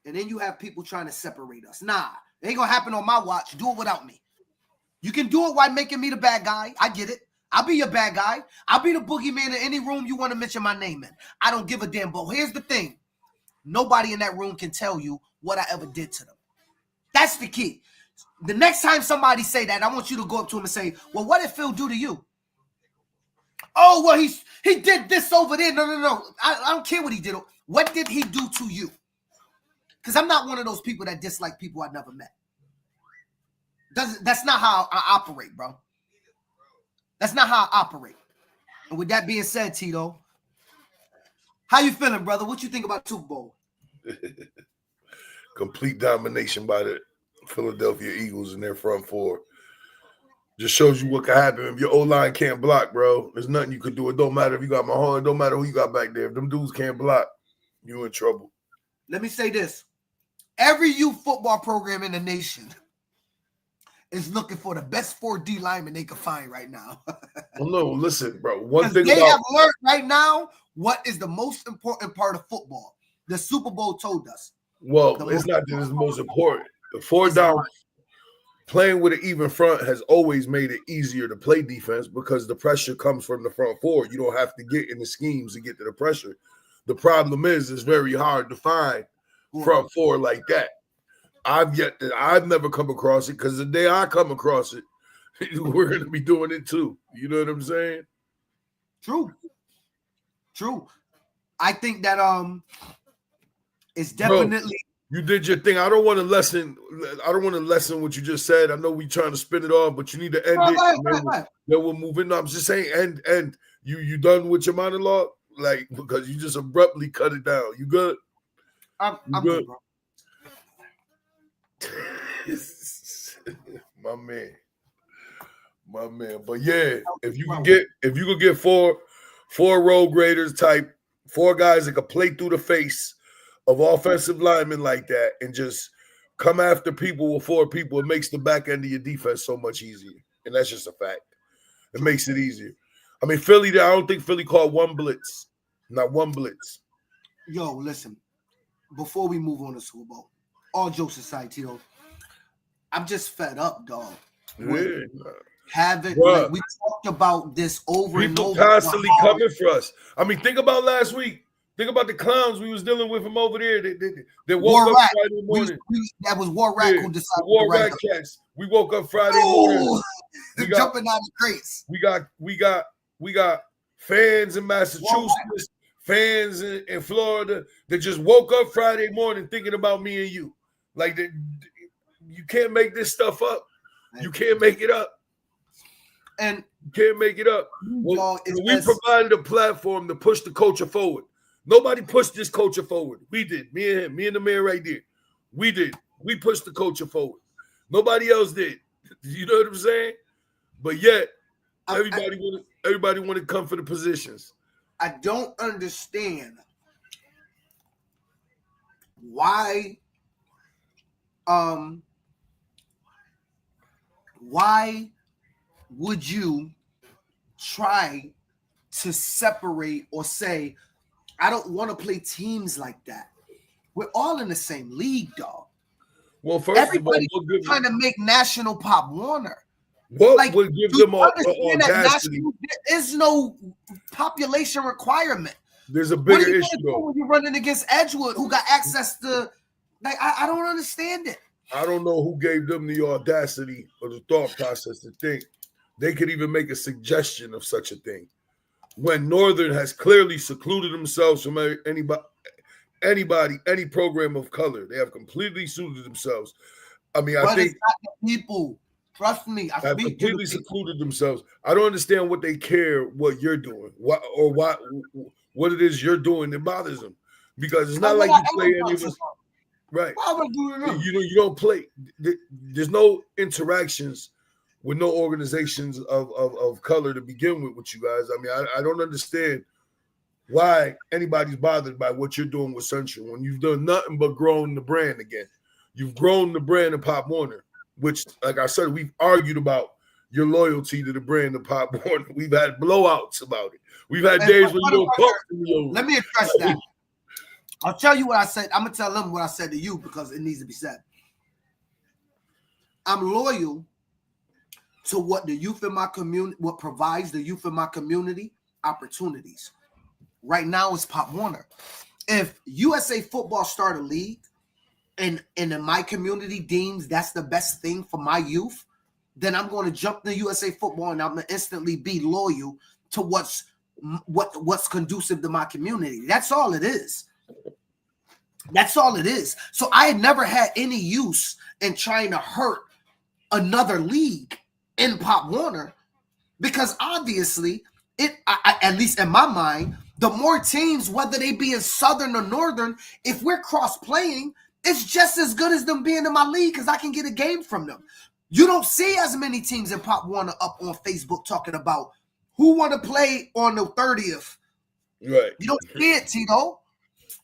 And then you have people trying to separate us. Nah, it ain't gonna happen on my watch. Do it without me. You can do it while making me the bad guy. I get it. I'll be your bad guy. I'll be the boogeyman in any room you want to mention my name in. I don't give a damn. But here's the thing. Nobody in that room can tell you what I ever did to them. That's the key. The next time somebody say that, I want you to go up to him and say, well, what did Phil do to you? Oh, well, he did this over there. No. I don't care what he did. What did he do to you? Because I'm not one of those people that dislike people I never met. That's not how I operate, bro. That's not how I operate. And with that being said, Tito, how you feeling, brother? What you think about Super Bowl? Complete domination by the Philadelphia Eagles in their front four. Just shows you what can happen if your O-line can't block, bro. There's nothing you could do. It don't matter if you got Mahomes. It don't matter who you got back there. If them dudes can't block, you in trouble. Let me say this. Every youth football program in the nation is looking for the best 4D linemen they can find right now. Well, no, listen, bro. One thing they have learned right now what is the most important part of football. The Super Bowl told us. Well, it's not that it's the most important. The 4 down playing with an even front has always made it easier to play defense because the pressure comes from the front four. You don't have to get in the schemes to get to the pressure. The problem is it's very hard to find front four like that. I've never come across it because the day I come across it, we're going to be doing it too. You know what I'm saying? True. I think that it's definitely. Bro, you did your thing. I don't want to lessen what you just said. I know we trying to spin it off, but you need to end it. Then we'll move in. No, I'm just saying, end. You done with your monologue? Like, because you just abruptly cut it down. You good? I'm good, bro. My man. But yeah, if you could get four road graders type, 4 guys that could play through the face of offensive linemen like that and just come after people with 4 people, it makes the back end of your defense so much easier. And that's just a fact. It makes it easier. I mean, Philly, I don't think Philly called one blitz. Not one blitz. Yo, listen, before we move on to Super Bowl, all jokes aside, Tito, I'm just fed up, dog. Yeah. Like, we talked about this over and over. People constantly coming for us. I mean, think about last week. Think about the clowns we was dealing with from over there. They woke up Friday morning. That was War Rat who decided War Rat cats. We woke up Friday morning. Jumping out of crates. We got fans in Massachusetts, fans in Florida that just woke up Friday morning thinking about me and you. Like, you can't make this stuff up. You can't make it up. And you can't make it up. We provided a platform to push the culture forward. Nobody pushed this culture forward. We did. Me and him. Me and the man right there. We did. We pushed the culture forward. Nobody else did. You know what I'm saying? But yet, everybody want to come for the positions. I don't understand why would you try to separate or say, I don't want to play teams like that? We're all in the same league, dog. Well, first everybody of all, trying to make National Pop Warner. What would give them audacity? There is no population requirement. There's a bigger issue though. When you're running against Edgewood, who got access to, like, I don't understand it. I don't know who gave them the audacity or the thought process to think they could even make a suggestion of such a thing. When Northern has clearly secluded themselves from anybody, any program of color. They have completely secluded themselves. I mean, I think it's not the people. Trust me, I have speak to the completely people. secluded themselves. I don't understand what they care what you're doing, what it is you're doing that bothers them. Because it's not like you play any of us. Right. You don't play. There's no interactions with no organizations of color to begin with you guys. I mean, I don't understand why anybody's bothered by what you're doing with Central when you've done nothing but grown the brand again. You've grown the brand of Pop Warner, which, like I said, we've argued about your loyalty to the brand of Pop Warner. We've had blowouts about it. We've had days when you don't talk to me. Let me address that. I'll tell you what I said. I'm going to tell them what I said to you because it needs to be said. I'm loyal to what the youth in my community, what provides the youth in my community opportunities. Right now it's Pop Warner. If USA Football start a league and in my community deems that's the best thing for my youth, then I'm going to jump to USA Football and I'm going to instantly be loyal to what's conducive to my community. That's all it is. That's all it is. So I had never had any use in trying to hurt another league in Pop Warner because obviously at least in my mind, the more teams, whether they be in Southern or Northern, if we're cross-playing, it's just as good as them being in my league because I can get a game from them. You don't see as many teams in Pop Warner up on Facebook talking about who want to play on the 30th. Right. You don't see it, Tito.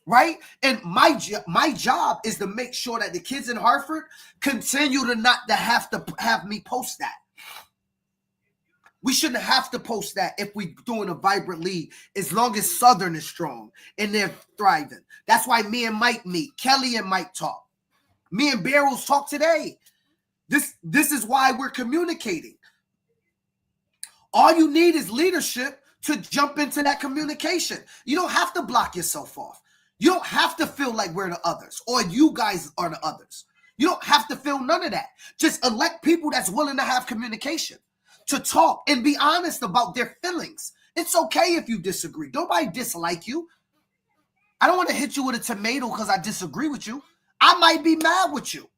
Right? And my job is to make sure that the kids in Hartford continue to not to have me post that. We shouldn't have to post that if we're doing a vibrant league, as long as Southern is strong and they're thriving. That's why me and Mike meet. Kelly and Mike talk. Me and Barrels talk today. This is why we're communicating. All you need is leadership to jump into that communication. You don't have to block yourself off. You don't have to feel like we're the others or you guys are the others. You don't have to feel none of that. Just elect people that's willing to have communication, to talk and be honest about their feelings. It's okay if you disagree. Nobody dislike you. I don't want to hit you with a tomato because I disagree with you. I might be mad with you.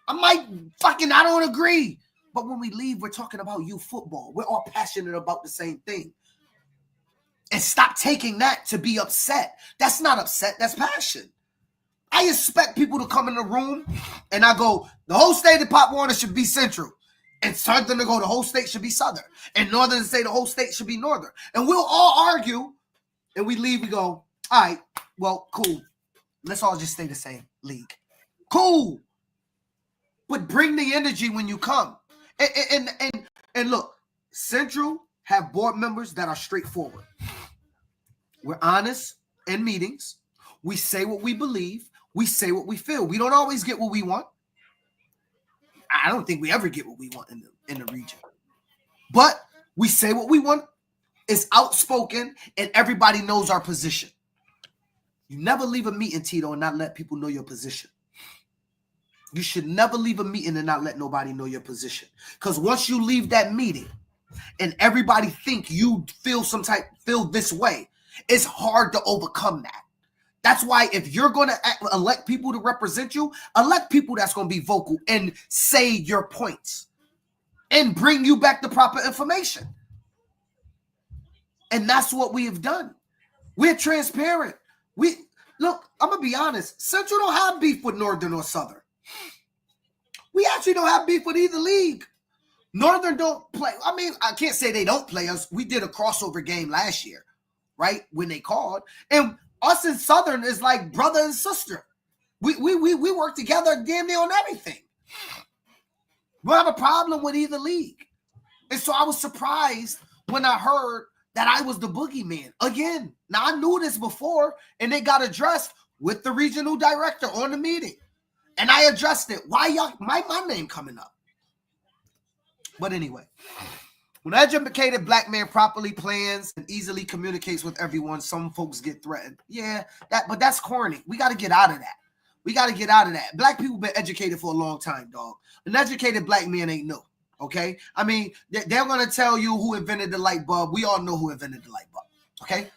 I don't agree. But when we leave, we're talking about youth football. We're all passionate about the same thing. And stop taking that to be upset. That's not upset. That's passion. I expect people to come in the room and I go, the whole state of Pop Warner should be Central. And Southern to go, the whole state should be Southern. And Northern to say the whole state should be Northern. And we'll all argue. And we leave, we go, all right, well, cool. Let's all just stay the same league. Cool. But bring the energy when you come. And look, Central have board members that are straightforward. We're honest in meetings. We say what we believe. We say what we feel. We don't always get what we want. I don't think we ever get what we want in the region. But we say what we want. It's outspoken, and everybody knows our position. You never leave a meeting, Tito, and not let people know your position. You should never leave a meeting and not let nobody know your position. Because once you leave that meeting and everybody think you feel this way, it's hard to overcome that. That's why if you're going to elect people to represent you, elect people that's going to be vocal and say your points and bring you back the proper information. And that's what we have done. We're transparent. Look, I'm going to be honest. Central don't have beef with Northern or Southern. We actually don't have beef with either league. Northern don't play. I mean, I can't say they don't play us. We did a crossover game last year, right? When they called. And us and Southern is like brother and sister. We work together damn near on everything. We don't have a problem with either league. And so I was surprised when I heard that I was the boogeyman again. Now I knew this before, and they got addressed with the regional director on the meeting. And I addressed it. Why my name coming up? But anyway, when an educated black man properly plans and easily communicates with everyone, some folks get threatened. Yeah, but that's corny. We got to get out of that. Black people been educated for a long time, dog. An educated black man ain't new. Okay, I mean, they're going to tell you who invented the light bulb. We all know who invented the light bulb. Okay,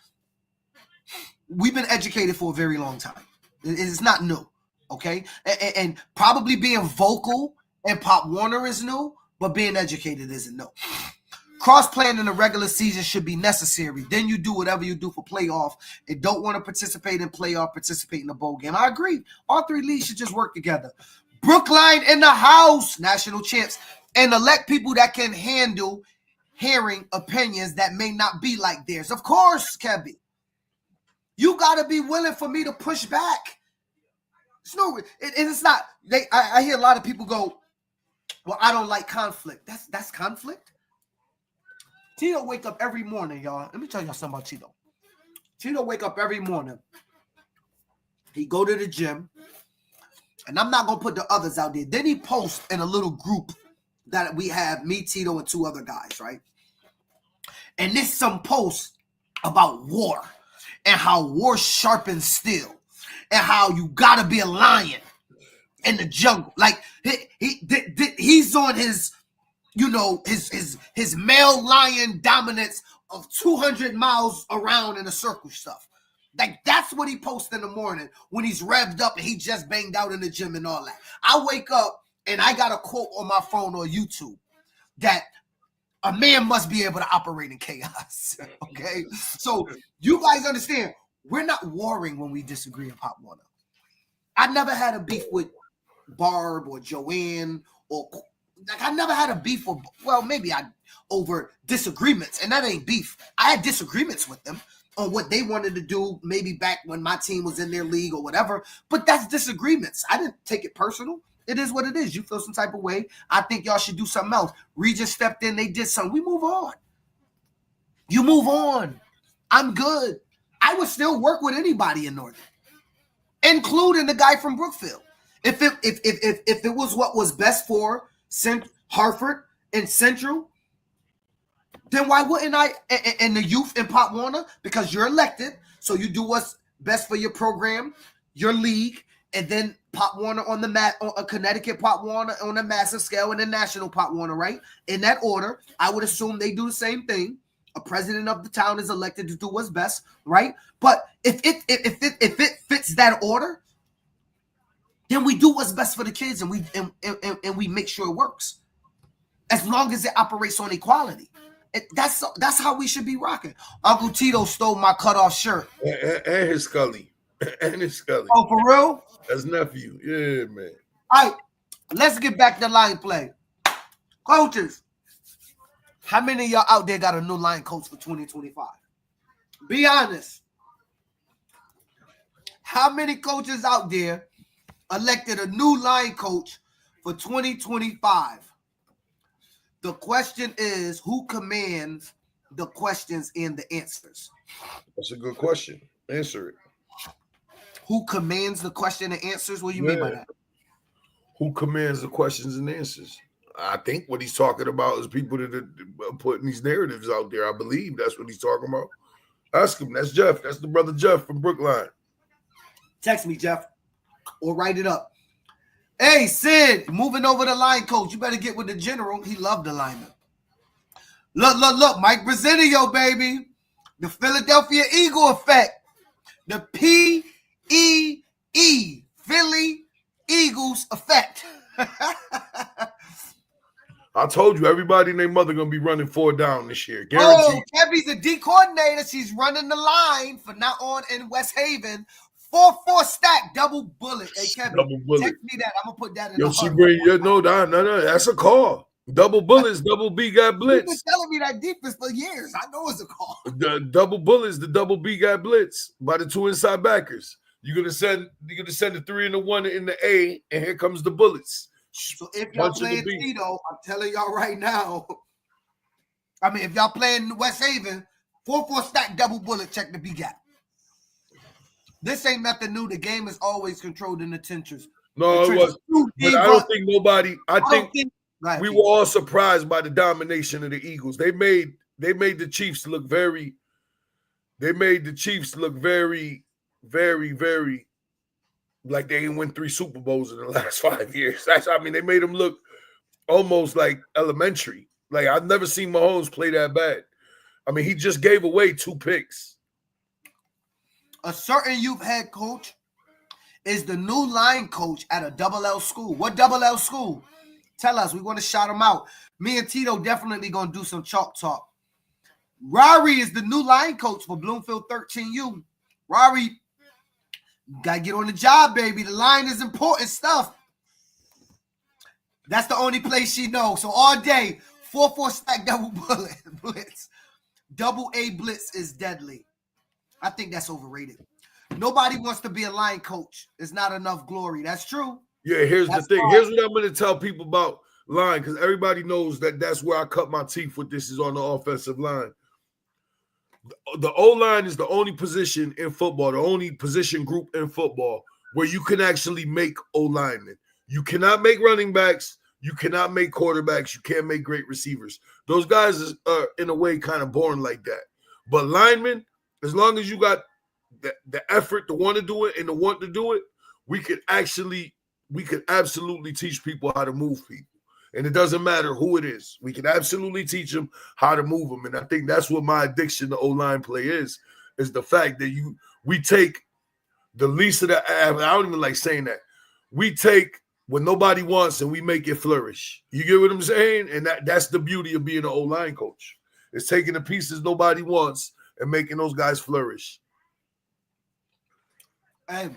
we've been educated for a very long time. It's not new. Okay, and probably being vocal and Pop Warner is new, but being educated isn't new. Cross-playing in the regular season should be necessary. Then you do whatever you do for playoff. And don't want to participate in playoff, participate in the bowl game. I agree. All three leagues should just work together. Brookline in the house, national champs. And elect people that can handle hearing opinions that may not be like theirs. Of course, Kebby. You got to be willing for me to push back. It's not. I hear a lot of people go, well, I don't like conflict. That's conflict? Tito wake up every morning, y'all. Let me tell y'all something about Tito. Tito wake up every morning. He go to the gym. And I'm not going to put the others out there. Then he posts in a little group that we have, me, Tito, and two other guys, right? And this some posts about war and how war sharpens steel and how you got to be a lion in the jungle. Like, he's on his, his male lion dominance of 200 miles around in a circle stuff. Like, that's what he posts in the morning when he's revved up and he just banged out in the gym and all that. I wake up and I got a quote on my phone or YouTube that a man must be able to operate in chaos. Okay? So you guys understand, we're not warring when we disagree in Pop Warner. I never had a beef with Barb or Joanne or I never had a beef with, well, maybe over disagreements, and that ain't beef. I had disagreements with them on what they wanted to do, maybe back when my team was in their league or whatever, but that's disagreements. I didn't take it personal. It is what it is. You feel some type of way. I think y'all should do something else. Regis stepped in. They did something. We move on. You move on. I'm good. I would still work with anybody in Northern, including the guy from Brookfield. If it was what was best for Hartford and Central, then why wouldn't I? And the youth in Pop Warner, because you're elected, so you do what's best for your program, your league, and then Pop Warner on a Connecticut Pop Warner on a massive scale, and a national Pop Warner, right? In that order, I would assume they do the same thing. A president of the town is elected to do what's best, right? But if it fits that order, then we do what's best for the kids, and we make sure it works. As long as it operates on equality. That's how we should be rocking. Uncle Tito stole my cutoff shirt. And his Scully. And his Scully. Oh, for real? That's nephew. Yeah, man. All right, let's get back to line play. Coaches, how many of y'all out there got a new line coach for 2025? Be honest. How many coaches out there elected a new line coach for 2025? The question is, who commands the questions and the answers? That's a good question. Answer it. Who commands the question and answers? What do you mean by that? Who commands the questions and answers? I think what he's talking about is people that are putting these narratives out there. I believe that's what he's talking about. Ask him. That's Jeff. That's the brother Jeff from Brookline. Text me, Jeff, or write it up. Hey, Sid, moving over the line coach. You better get with the general. He loved the lineman. Look. Mike Brazenio, baby. The Philadelphia Eagle effect. The P-E-E, Philly Eagles effect. I told you, everybody and their mother going to be running 4 down this year. Guaranteed. Oh, Kevy's the D coordinator. She's running the line for now on in West Haven. 4-4 stack, double bullet. Hey, Kevin, double bullet. Text me that. I'm going to put that in Yo, the she huddle. bring you. No, that's a call. Double bullets, double B got blitz. You've been telling me that defense for years. I know it's a call. The double bullets, the double B got blitz by the 2 inside backers. You're gonna send the 3 and the 1 in the A, and here comes the bullets. So if y'all playing Tito, I'm telling y'all right now. I mean, if y'all playing West Haven, 4-4 stack, double bullet, check the B gap. This ain't nothing new. The game is always controlled in the trenches. No, it was. But I don't think nobody. I think we were all surprised by the domination of the Eagles. They made the Chiefs look very. They made the Chiefs look very, very, very like they didn't win 3 Super Bowls in the last 5 years. They made them look almost like elementary. Like I've never seen Mahomes play that bad. I mean, he just gave away 2 picks. A certain youth head coach is the new line coach at a double L school. What double L school? Tell us. We want to shout him out. Me and Tito definitely going to do some chalk talk. Rory is the new line coach for Bloomfield 13U. Rory, you got to get on the job, baby. The line is important stuff. That's the only place she knows. So all day, 4-4 stack double blitz. Double A blitz is deadly. I think that's overrated. Nobody wants to be a line coach. It's not enough glory. That's true. Yeah, here's That's the thing. hard. Here's what I'm going to tell people about line, because everybody knows that that's where I cut my teeth with this is on the offensive line. The O-line is the only position in football, the only position group in football where you can actually make O-linemen. You cannot make running backs. You cannot make quarterbacks. You can't make great receivers. Those guys are, in a way, kind of born like that. But linemen, as long as you got the effort to want to do it and the want to do it, we could absolutely teach people how to move people. And it doesn't matter who it is. We can absolutely teach them how to move them. And I think that's what my addiction to O-line play is the fact that we take the least of the, I don't even like saying that. We take what nobody wants and we make it flourish. You get what I'm saying? And that's the beauty of being an O-line coach. It's taking the pieces nobody wants and making those guys flourish. Hey,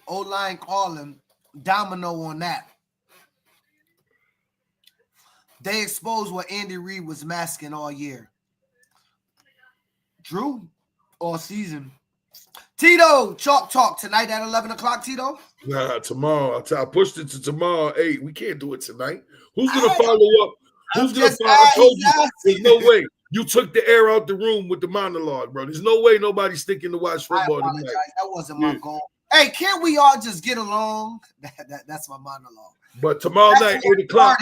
O-line calling, domino on that. They exposed what Andy Reid was masking all year. Drew, all season. Tito, chalk talk tonight at 11 o'clock, Tito? Nah, tomorrow. I pushed it to tomorrow at 8. We can't do it tonight. Who's going to follow up? Who's going to follow up? I told you, there's no way. You took the air out the room with the monologue, bro. There's no way nobody's sticking to watch football tonight. That wasn't my goal. Hey, can't we all just get along? That's my monologue. But tomorrow night, 8 o'clock.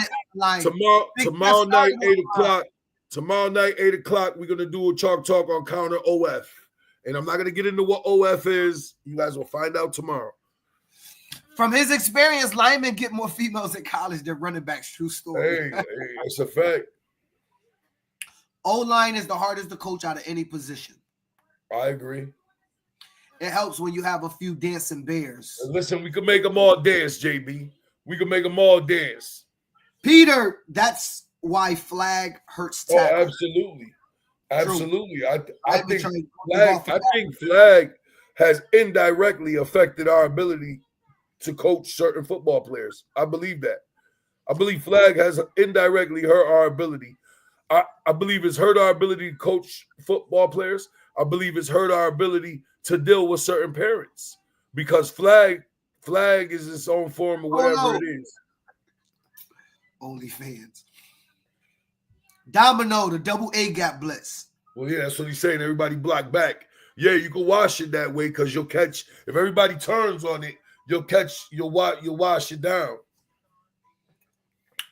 Tomorrow night, 8 o'clock. Tomorrow night, 8 o'clock, we're going to do a chalk talk on counter OF. And I'm not going to get into what OF is. You guys will find out tomorrow. From his experience, linemen get more females in college than running backs. True story. Hey, it's a fact. O-line is the hardest to coach out of any position. I agree. It helps when you have a few dancing bears. Listen, we can make them all dance, JB. We can make them all dance. Peter, that's why flag hurts tackle. Oh, absolutely. Absolutely. I think flag has indirectly affected our ability to coach certain football players. I believe that. I believe flag has indirectly hurt our ability. I believe it's hurt our ability to coach football players. I believe it's hurt our ability to deal with certain parents because flag is its own form of whatever it is. OnlyFans. Domino, the double A gap blitz. Well, yeah, that's what he's saying. Everybody block back. Yeah, you can wash it that way because you'll catch. If everybody turns on it, you'll wash it down.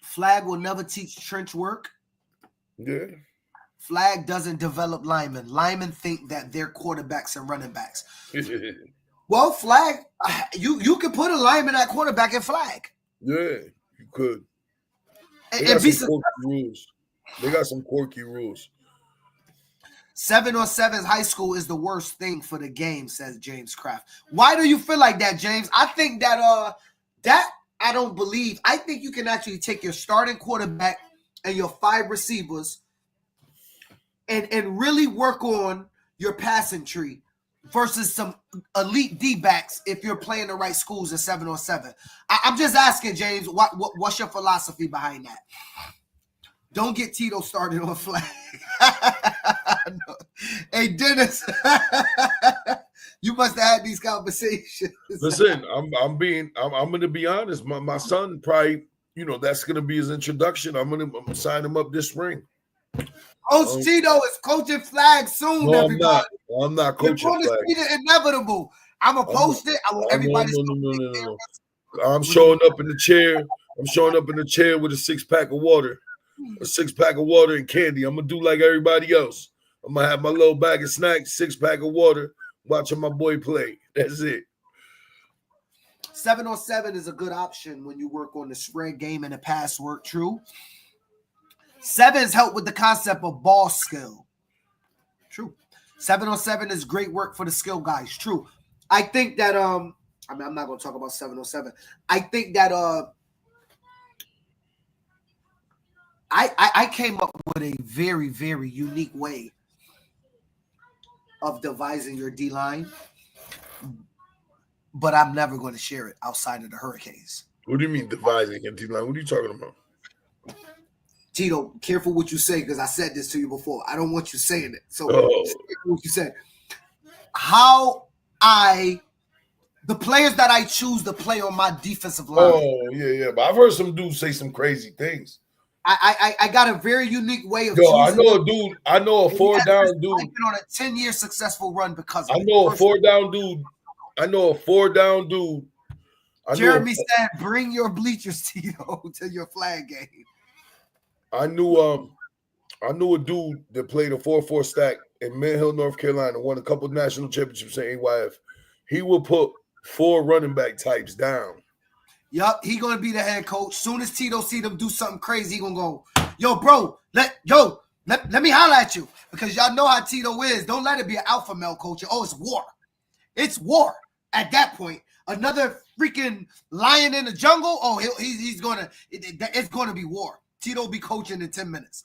Flag will never teach trench work. Yeah. Flag doesn't develop linemen. Linemen think that they're quarterbacks and running backs. Well, flag, you could put a lineman at quarterback and flag. Yeah, you could. And be quirky rules. They got some quirky rules. 7-on-7 high school is the worst thing for the game, says James Kraft. Why do you feel like that, James? I think that I don't believe. I think you can actually take your starting quarterback and your 5 receivers and really work on your passing tree versus some elite D-backs if you're playing the right schools in 7-on-7. I'm just asking, James, what's your philosophy behind that? Don't get Tito started on flag. Hey, Dennis, you must have had these conversations. Listen, I'm going to be honest. My son probably, that's going to be his introduction. I'm going to sign him up this spring. Coach Tito is coaching flag soon, no, everybody. I'm not coaching flag. You're going to see the inevitable. I'm going to post it. I want everybody No. I'm showing up in the chair. I'm showing up in the chair with a 6-pack of water. A 6-pack of water and candy. I'm going to do like everybody else. I'm going to have my little bag of snacks, 6-pack of water, watching my boy play. That's it. 7-on-7 is a good option when you work on the spread game and the pass work. True. 7s help with the concept of ball skill. True. 7-on-7 is great work for the skill guys. True. I think that I'm not going to talk about 7-on-7. I think that I came up with a very, very unique way of devising your D line, but I'm never going to share it outside of the Hurricanes. What do you mean devising your D line? What are you talking about? Tito, careful what you say, because I said this to you before. I don't want you saying it. So what you said. The players that I choose to play on my defensive line. Oh, yeah. But I've heard some dudes say some crazy things. I got a very unique way of choosing. I know a 4-down dude. I've been on a 10-year successful run because of I know a 4-down dude. Jeremy said, bring your bleachers, Tito, to your flag game. I knew a dude that played a 4-4 stack in Mint Hill, North Carolina, won a couple of national championships in AYF. He will put 4 running back types down. Yup, he gonna be the head coach. Soon as Tito see them do something crazy, he gonna go, yo, bro, let me holler at you. Because y'all know how Tito is. Don't let it be an alpha male coach. Oh, it's war. It's war at that point. Another freaking lion in the jungle. Oh, it's gonna be war. Tito will be coaching in 10 minutes.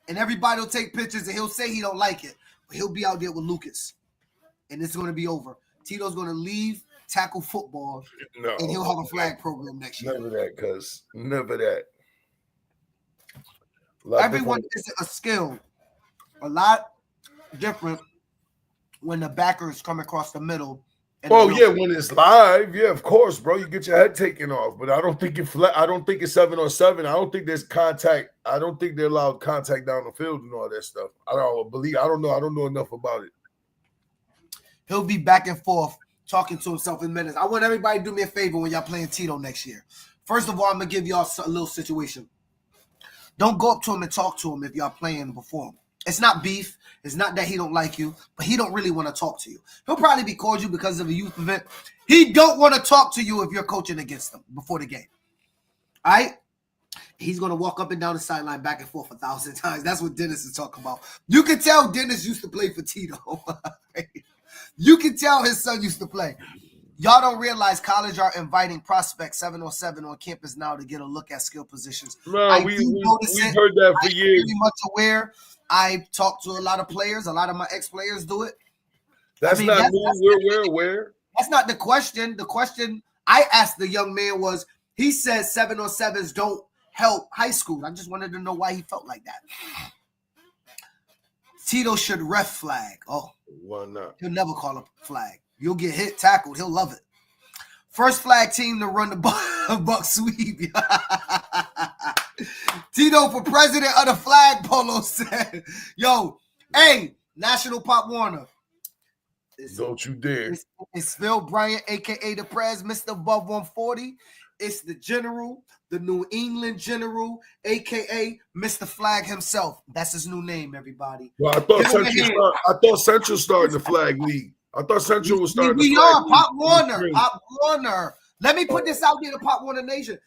And everybody will take pictures and he'll say he don't like it. But he'll be out there with Lucas. And it's going to be over. Tito's going to leave tackle football. No, and he'll have a flag program next year. Never that, cuz. Never that. Everyone is a skill. A lot different when the backers come across the middle. Oh yeah, when it's live, yeah, of course, bro. You get your head taken off, but I don't think it's 7-on-7. I don't think there's contact. I don't think they're allowed contact down the field and all that stuff. I don't know. I don't know enough about it. He'll be back and forth talking to himself in minutes. I want everybody to do me a favor when y'all playing Tito next year. First of all, I'm gonna give y'all a little situation. Don't go up to him and talk to him if y'all playing before him. It's not beef. It's not that he don't like you, but he don't really want to talk to you. He'll probably be cordial because of a youth event. He don't want to talk to you if you're coaching against him before the game. All right? He's going to walk up and down the sideline back and forth 1,000 times. That's what Dennis is talking about. You can tell Dennis used to play for Tito. You can tell his son used to play. Y'all don't realize college are inviting prospects 7-on-7 on campus now to get a look at skill positions. No, we've heard that for years. I'm pretty much aware. I talk to a lot of players. A lot of my ex-players do it. That's not new. We're aware. That's not the question. The question I asked the young man was, he says 7-on-7s don't help high school. I just wanted to know why he felt like that. Tito should ref flag. Oh. Why not? He'll never call a flag. You'll get hit, tackled. He'll love it. First flag team to run the buck sweep. Tito for president of the flag polo said, yo, hey, National Pop Warner. Don't you dare. It's Phil Bryant, a.k.a. the Prez, Mr. Above 140. It's the General, the New England General, a.k.a. Mr. Flag himself. That's his new name, everybody. Well, I thought Central started the flag league. I thought Central was starting the flag league. Pop Warner. Pop Warner. Let me put this out there to Pop Warner Nation.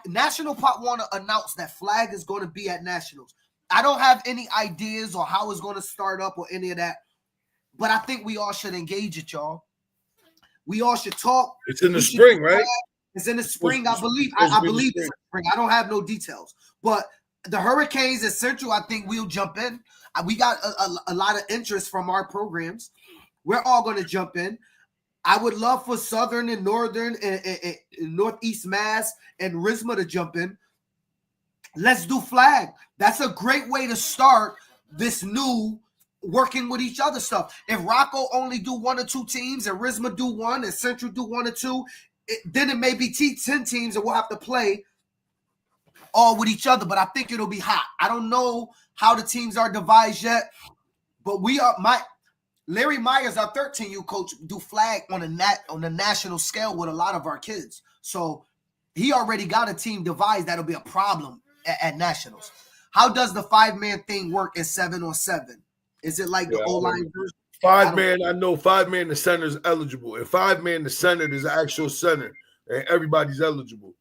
National Pop Warner announced that flag is going to be at Nationals. I don't have any ideas or how it's going to start up or any of that, but I think we all should engage it, y'all. We all should talk. It's in the spring, right? It's in the spring, I believe. I believe it's in the spring. I don't have no details, but the Hurricanes at Central, I think we'll jump in. We got a lot of interest from our programs. We're all going to jump in. I would love for Southern and Northern and Northeast Mass and RISMA to jump in. Let's do flag. That's a great way to start this new working with each other stuff. If Rocco only do 1 or 2 teams and RISMA do 1 and Central do 1 or 2, then it may be 10 teams and we'll have to play all with each other. But I think it'll be hot. I don't know how the teams are devised yet, but Larry Myers, our 13U coach, do flag on the national scale with a lot of our kids. So he already got a team devised that'll be a problem at nationals. How does the 5-man thing work in 7-on-7? Is it like the O-line version? 5-man, I know 5-man the center is eligible. If 5-man the center is the actual center, and everybody's eligible.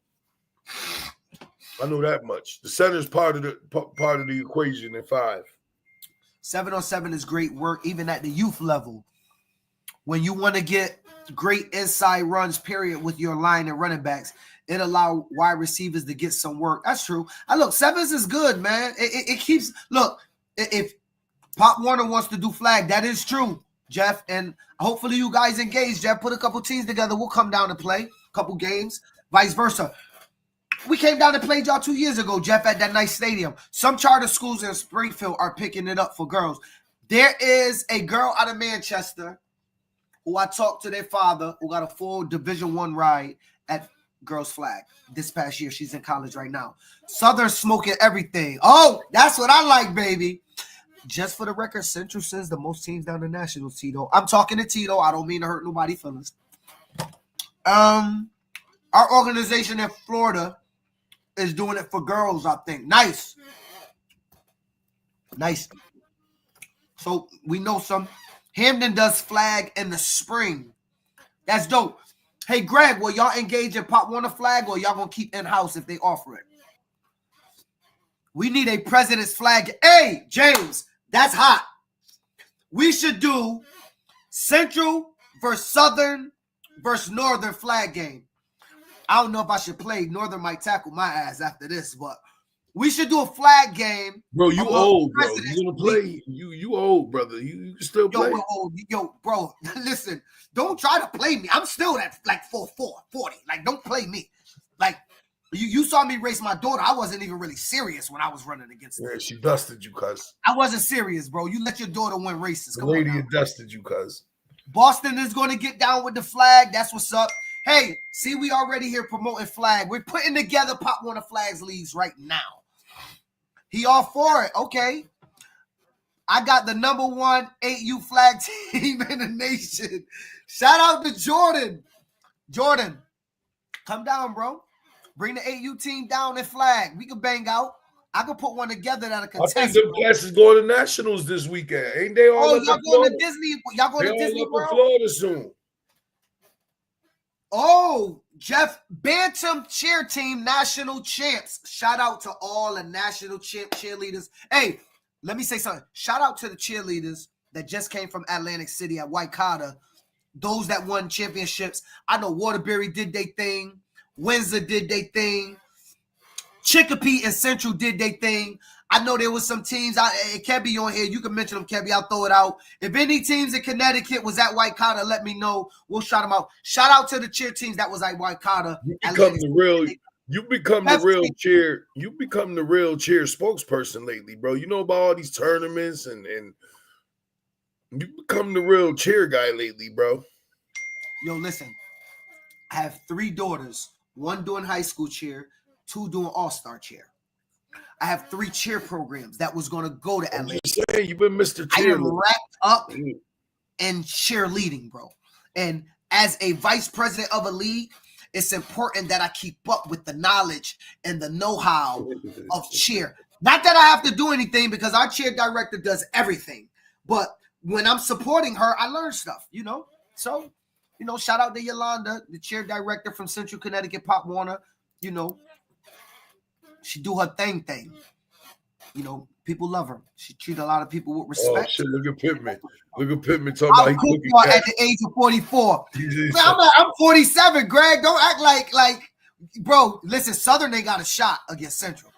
I know that much. The center's part of the equation in 5. 7-on-7 is great work, even at the youth level. When you want to get great inside runs, period, with your line and running backs, it allows wide receivers to get some work. That's true. Look, 7s is good, man. It keeps – look, if Pop Warner wants to do flag, that is true, Jeff. And hopefully you guys engage, Jeff. Put a couple teams together. We'll come down and play a couple games, vice versa. We came down and played y'all 2 years ago, Jeff, at that nice stadium. Some charter schools in Springfield are picking it up for girls. There is a girl out of Manchester who I talked to their father who got a full Division I ride at girls flag this past year. She's in college right now. Southern smoking everything. Oh, that's what I like, baby. Just for the record, Central sends the most teams down the national, Tito. I'm talking to Tito. I don't mean to hurt nobody's feelings. Our organization in Florida is doing it for girls, I think. Nice. So we know some. Hamden does flag in the spring. That's dope. Hey, Greg, will y'all engage in Pop Warner flag or y'all going to keep in-house if they offer it? We need a president's flag. Hey, James, that's hot. We should do Central versus Southern versus Northern flag game. I don't know if I should play. Northern might tackle my ass after this, but we should do a flag game. Bro, you old, bro. You gonna play? You old, brother. You can still play. Yo, bro, listen. Don't try to play me. I'm still at like 4'4", 40. Like, don't play me. Like, you saw me race my daughter. I wasn't even really serious when I was running against her. Yeah, she dusted you, cuz. I wasn't serious, bro. You let your daughter win races. The lady dusted you, cuz. Boston is going to get down with the flag. That's what's up. Hey, see, we already here promoting flag. We're putting together Pop Warner Flags leagues right now. He all for it. Okay. I got the number 1 8U flag team in the nation. Shout out to Jordan. Jordan, come down, bro. Bring the 8U team down and flag. We can bang out. I could put one together that a contest. I think the classes going to nationals this weekend. Ain't they all y'all going to Disney? Y'all going to Disney World? Florida soon. Oh, Jeff, Bantam cheer team national champs. Shout out to all the national cheerleaders. Hey, let me say something. Shout out to the cheerleaders that just came from Atlantic City at Waikata. Those that won championships. I know Waterbury did their thing. Windsor did their thing. Chicopee and Central did their thing. I know there was some teams. Kebby on here. You can mention them, Kebby. I'll throw it out. If any teams in Connecticut was at Waikata, let me know. We'll shout them out. Shout out to the cheer teams that was at Waikata. You become the real cheer spokesperson lately, bro. You know about all these tournaments and you become the real cheer guy lately, bro. Yo, listen. I have 3 daughters. 1 doing high school cheer, 2 doing all-star cheer. I have 3 cheer programs that was going to go to Atlanta. I'm just saying, you've been Mr. Cheer. I am wrapped up in cheerleading, bro. And as a vice president of a league, it's important that I keep up with the knowledge and the know-how of cheer. Not that I have to do anything because our cheer director does everything. But when I'm supporting her, I learn stuff, you know? So, you know, shout out to Yolanda, the cheer director from Central Connecticut, Pop Warner. You know, she do her thing. You know, people love her. She treat a lot of people with respect. Oh, shit, look at Pittman. Talking I'm about cooking at the age of 44. Man, I'm 47, Greg. Don't act like, bro, listen, Southern ain't got a shot against Central.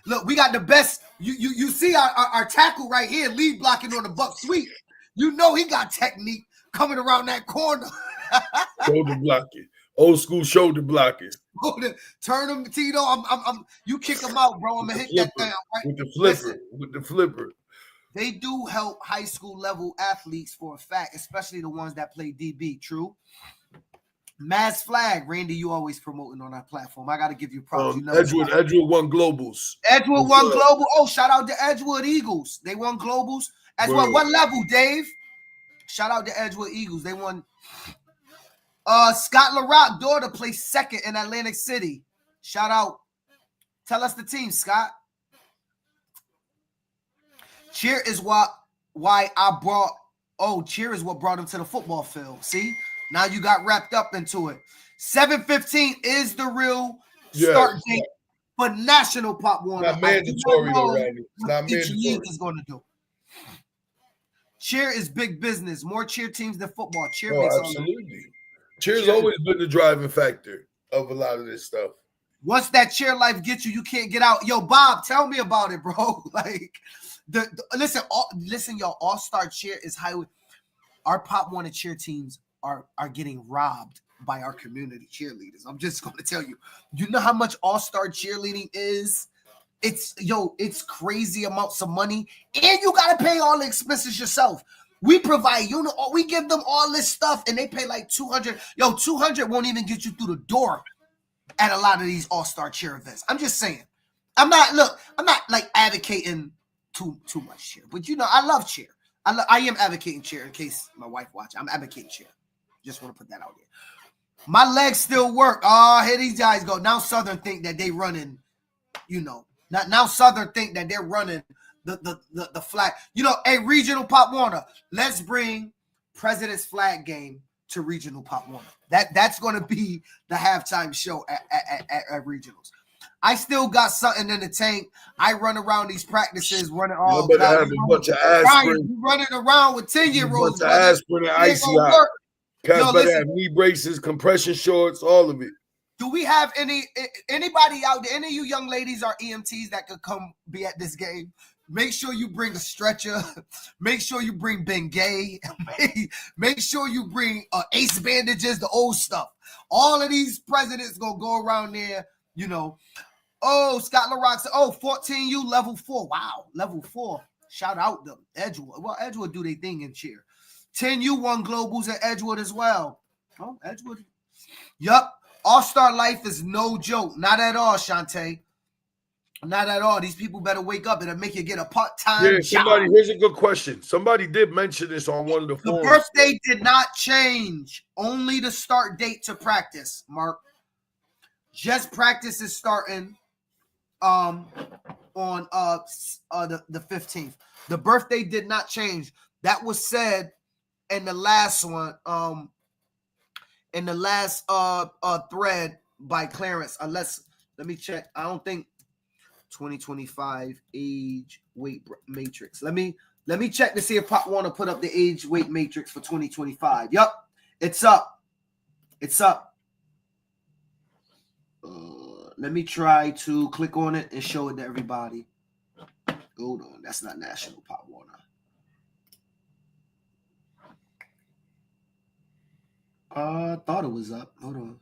Look, we got the best. You see our tackle right here, lead blocking on the buck sweep. You know he got technique coming around that corner. Shoulder blocking. Old school shoulder blocking. Turn him, Tito. You kick him out, bro. I'm gonna hit that down. Right? With the flipper. Listen, with the flipper. They do help high school level athletes for a fact, especially the ones that play DB. True. Mass flag, Randy. You always promoting on our platform. I got to give you props. You know, Edgewood won globals. Edgewood won global. Oh, shout out to Edgewood Eagles. They won globals. As well. What level, Dave? Shout out to Edgewood Eagles. They won. Scott LaRock daughter placed 2nd in Atlantic City. Shout out. Tell us the team, Scott. Cheer is why I brought. Oh, cheer is what brought him to the football field. See, now you got wrapped up into it. 7:15 is the real Yeah, start date for National Pop Warner. not mandatory though, Randy. It's what not each mandatory. league is going to do. Cheer is big business. More cheer teams than football. Cheer Oh, makes all the absolutely. Cheer's Cheer. always been the driving factor of a lot of this stuff. Once that cheer life gets you, you can't get out. Yo, Bob, tell me about it, bro. Like, listen, y'all. All-Star Cheer is highly. Our Pop Warner cheer teams are getting robbed by our community cheerleaders. I'm just going to tell you. You know how much All-Star cheerleading is? It's crazy amounts of money, and you got to pay all the expenses yourself. We provide, we give them all this stuff, and they pay like $200. Yo, $200 won't even get you through the door at a lot of these all-star cheer events. I'm just saying. I'm not like advocating too much cheer, but I love cheer. I am advocating cheer in case my wife watches. I'm advocating cheer. Just want to put that out there. My legs still work. Oh, here these guys go. Now Southern think that they running, now Southern think that they're running the flag. Hey, Regional Pop Warner, let's bring President's Flag Game to Regional Pop Warner. That's going to be the halftime show at regionals. I still got something in the tank. I run around these practices, running all. You better have a bunch of aspirin. Running around with 10-year-olds. A bunch of aspirin and icy hot. Cats better have knee braces, compression shorts, all of it. Do we have anybody out there? Any of you young ladies are EMTs that could come be at this game? Make sure you bring a stretcher. Make sure you bring Bengay. Make sure you bring ace bandages, the old stuff. All of these presidents gonna go around there, Oh, Scott LaRock said, 14U level 4. Wow, level 4. Shout out them. Edgewood. Well, Edgewood do their thing in cheer. 10U won globals at Edgewood as well. Oh, Edgewood. Yup. All-Star life is no joke. Not at all, Shantae. Not at all. These people better wake up. It'll make you get a part-time job. Here's a good question. Somebody did mention this on one of the forums. The birthday did not change. Only the start date to practice, Mark. Just practice is starting on the 15th. The birthday did not change. That was said in the last one, in the last thread by Clarence. Let me check. I don't think 2025 age weight matrix. Let me check to see if Pop Warner put up the age weight matrix for 2025. Yup, it's up. It's up. Let me try to click on it and show it to everybody. Hold on, that's not National Pop Warner. I thought it was up. Hold on.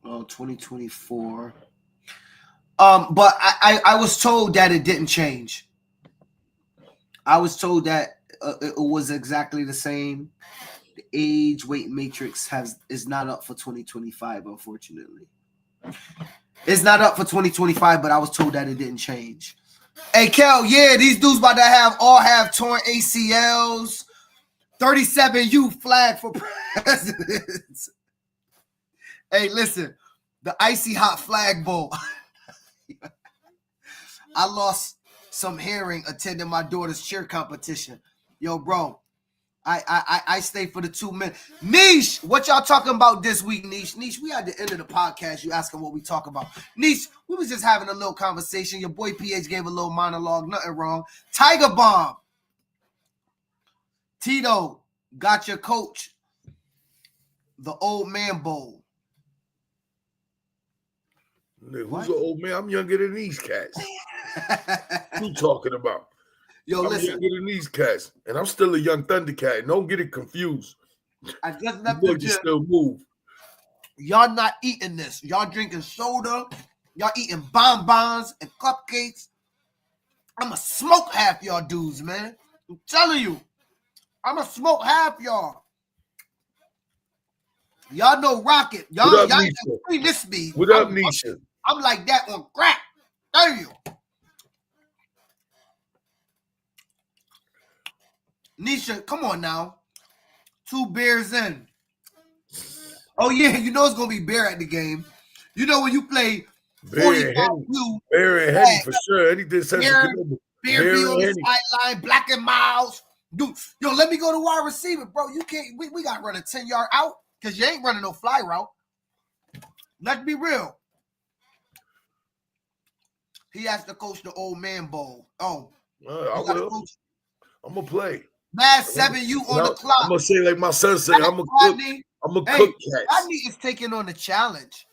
2024. But I was told that it didn't change. I was told that it was exactly the same. The age weight matrix is not up for 2025, unfortunately. It's not up for 2025, but I was told that it didn't change. Hey, Kel, yeah, these dudes about to have torn ACLs. 37U flag for presidents. Hey, listen, the icy hot flag bowl. I lost some hearing attending my daughter's cheer competition. Yo, bro, I stay for the 2 minutes. Niche, what y'all talking about this week, Niche? Niche, we at the end of the podcast. You asking what we talk about. Niche, we was just having a little conversation. Your boy PH gave a little monologue. Nothing wrong. Tiger Bomb. Tito got your coach. The old man bowl. Who's the old man? I'm younger than these cats. What you talking about? Yo, I'm listen. younger than these cats, and I'm still a young Thundercat. Don't get it confused. I just left the gym. Still move. Y'all not eating this. Y'all drinking soda. Y'all eating bonbons and cupcakes. I'ma smoke half y'all dudes, man. I'm telling you. I'ma smoke half y'all. Y'all know Rocket. Y'all free this speed. What up, Nisha? I'm like that on crack. Tell you. Nisha, come on now. 2 beers in. Oh, yeah, you know it's going to be beer at the game. You know when you play 45 blue. Beer and Henny for sure. Anything Beer be on the sideline, Black and Miles. Dude, yo, let me go to wide receiver, bro. You can't. We got to run a 10-yard out because you ain't running no fly route. Let's be real. He has to coach the old man bowl. Oh, I will. I'm gonna play. Mad 7U on the clock. I'm gonna say like my son said. I'm gonna cook cats. Rodney is taking on the challenge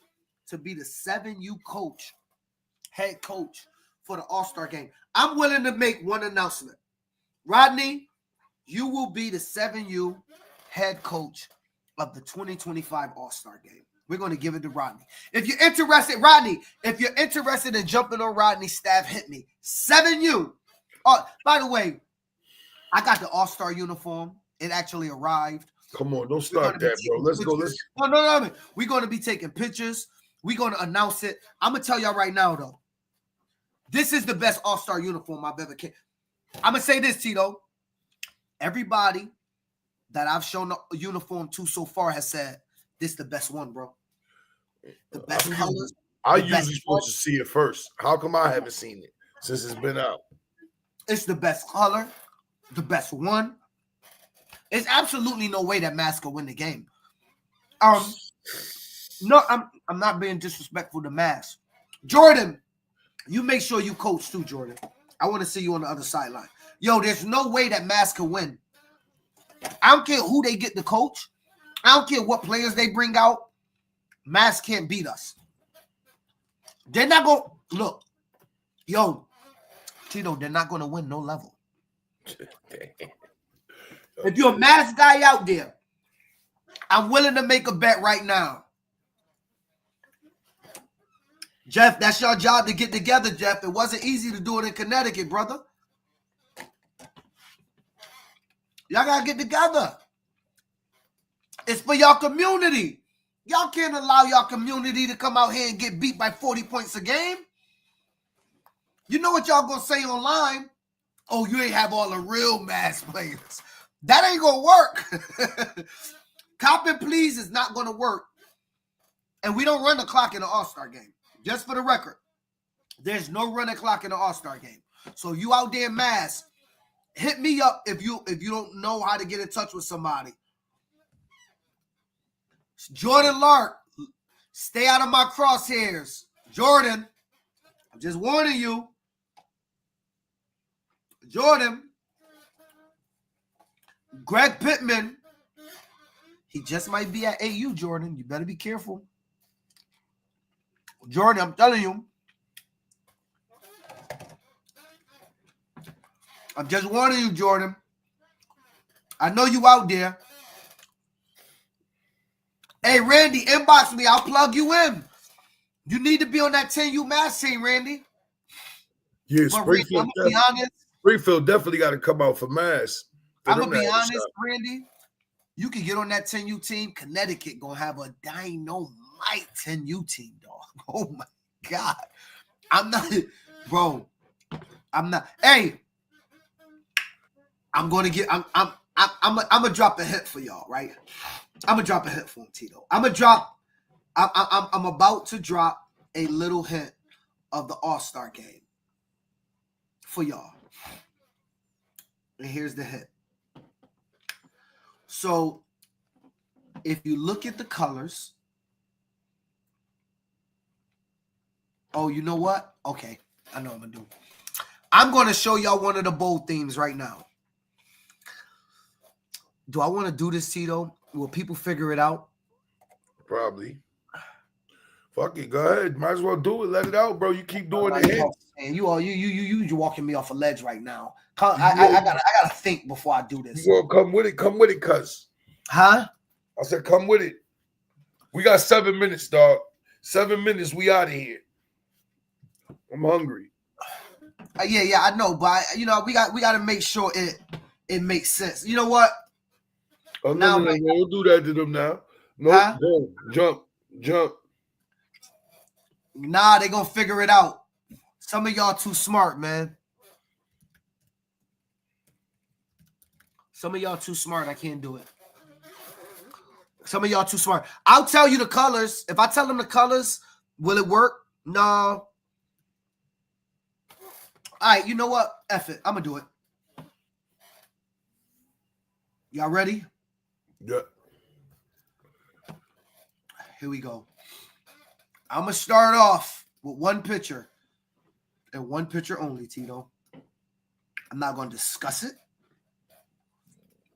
to be the 7U coach, head coach for the All-Star game. I'm willing to make one announcement. Rodney, you will be the 7U head coach of the 2025 All-Star game. We're going to give it to Rodney. If you're interested, Rodney, if you're interested in jumping on Rodney's staff, hit me. 7U. Oh, by the way, I got the All-Star uniform. It actually arrived. Come on, don't start that, bro. Let's go. No. We're going to be taking pictures. We're going to announce it. I'm going to tell y'all right now, though. This is the best All-Star uniform I've ever seen. I'm going to say this, Tito. Everybody that I've shown the uniform to so far has said, this is the best one, bro. The best colors. I usually supposed to see it first. How come I haven't seen it since it's been out? It's the best color, the best one. There's absolutely no way that Mask will win the game. No, I'm not being disrespectful to Mask. Jordan, you make sure you coach too, Jordan. I want to see you on the other sideline. Yo, there's no way that Mask can win. I don't care who they get to coach. I don't care what players they bring out. Mask can't beat us. They're not going to look. Yo, Tito, they're not going to win no level. If you're a Mask guy out there, I'm willing to make a bet right now. Jeff, that's your job to get together, Jeff. It wasn't easy to do it in Connecticut, brother. Y'all got to get together. It's for y'all community. Y'all can't allow y'all community to come out here and get beat by 40 points a game. You know what y'all going to say online? Oh, you ain't have all the real Mask players. That ain't going to work. Cop and please is not going to work. And we don't run the clock in the All-Star game. Just for the record, there's no running clock in the All-Star game. So you out there, Mask, hit me up if you don't know how to get in touch with somebody. Jordan Lark, stay out of my crosshairs. Jordan, I'm just warning you. Jordan, Greg Pittman, he just might be at AU, Jordan. You better be careful. Jordan, I'm telling you. I'm just warning you, Jordan. I know you out there. Hey, Randy, inbox me. I'll plug you in. You need to be on that 10U Mask team, Randy. Yeah, Springfield definitely got to come out for Mask. I'm going to be honest, Randy. You can get on that 10U team. Connecticut going to have a dynamite 10U team, dog. Oh, my God. I'm not, bro. I'm not. Hey, I'm going to get, I'm going to drop a hit for y'all, right? I'm going to drop a hint for him, Tito. I'm about to drop a little hint of the All-Star game for y'all. And here's the hint. So, if you look at the colors, oh, you know what? Okay, I know what I'm going to do. I'm going to show y'all one of the bold themes right now. Do I want to do this, Tito? Will people figure it out? Probably. Fuck it, go ahead. Might as well do it. Let it out, bro. You keep doing it. And you're walking me off a ledge right now. I gotta think before I do this. You gonna come with it, cuz. Huh? I said, come with it. We got 7 minutes, dog. 7 minutes, we out of here. I'm hungry. Yeah, I know, but we got to make sure it makes sense. You know what? Oh, no, don't do that to them now. No, huh? Jump. Nah, they gonna figure it out. Some of y'all too smart, man. Some of y'all too smart. I can't do it. Some of y'all too smart. I'll tell you the colors. If I tell them the colors, will it work? No. All right, you know what? F it. I'm gonna do it. Y'all ready? Yeah. Here we go. I'm going to start off with one picture and one picture only, Tito. I'm not going to discuss it.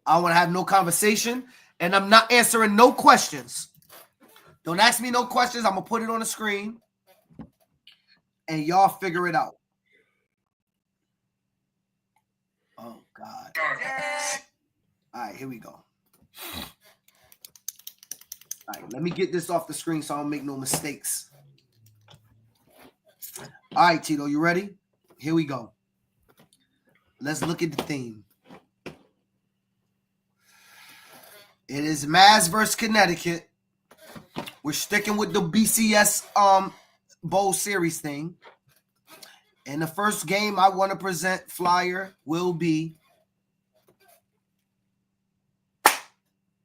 I want to have no conversation, and I'm not answering no questions. Don't ask me no questions. I'm going to put it on the screen, and y'all figure it out. Oh, God. All right, here we go. All right, let me get this off the screen so I don't make no mistakes. All right, Tito, you ready? Here we go. Let's look at the theme. It is Mass versus Connecticut. We're sticking with the BCS Bowl Series thing. And the first game I want to present flyer will be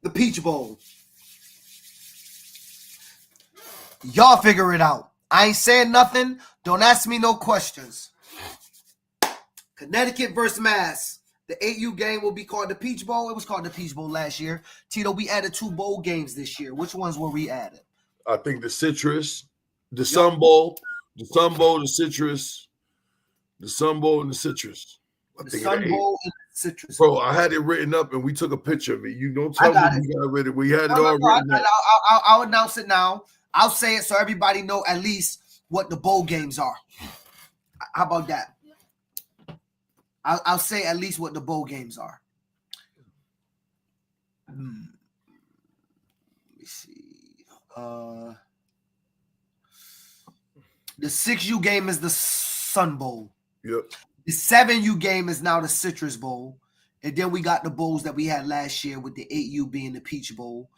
the Peach Bowl. Y'all figure it out. I ain't saying nothing. Don't ask me no questions. Connecticut versus Mass. The 8U game will be called the Peach Bowl. It was called the Peach Bowl last year. Tito, we added 2 bowl games this year. Which ones were we added? I think the Citrus, the Sun Bowl, the Citrus, the Sun Bowl, and the Citrus. The Sun Bowl and the Citrus. Bro, I had it written up, and we took a picture of it. You don't tell me we got rid of it. We had it all written up. I'll announce it now. I'll say it so everybody know at least what the bowl games are. How about that? I'll say at least what the bowl games are. Let me see. The 6U game is the Sun Bowl. Yep. The 7U game is now the Citrus Bowl. And then we got the bowls that we had last year with the 8U being the Peach Bowl.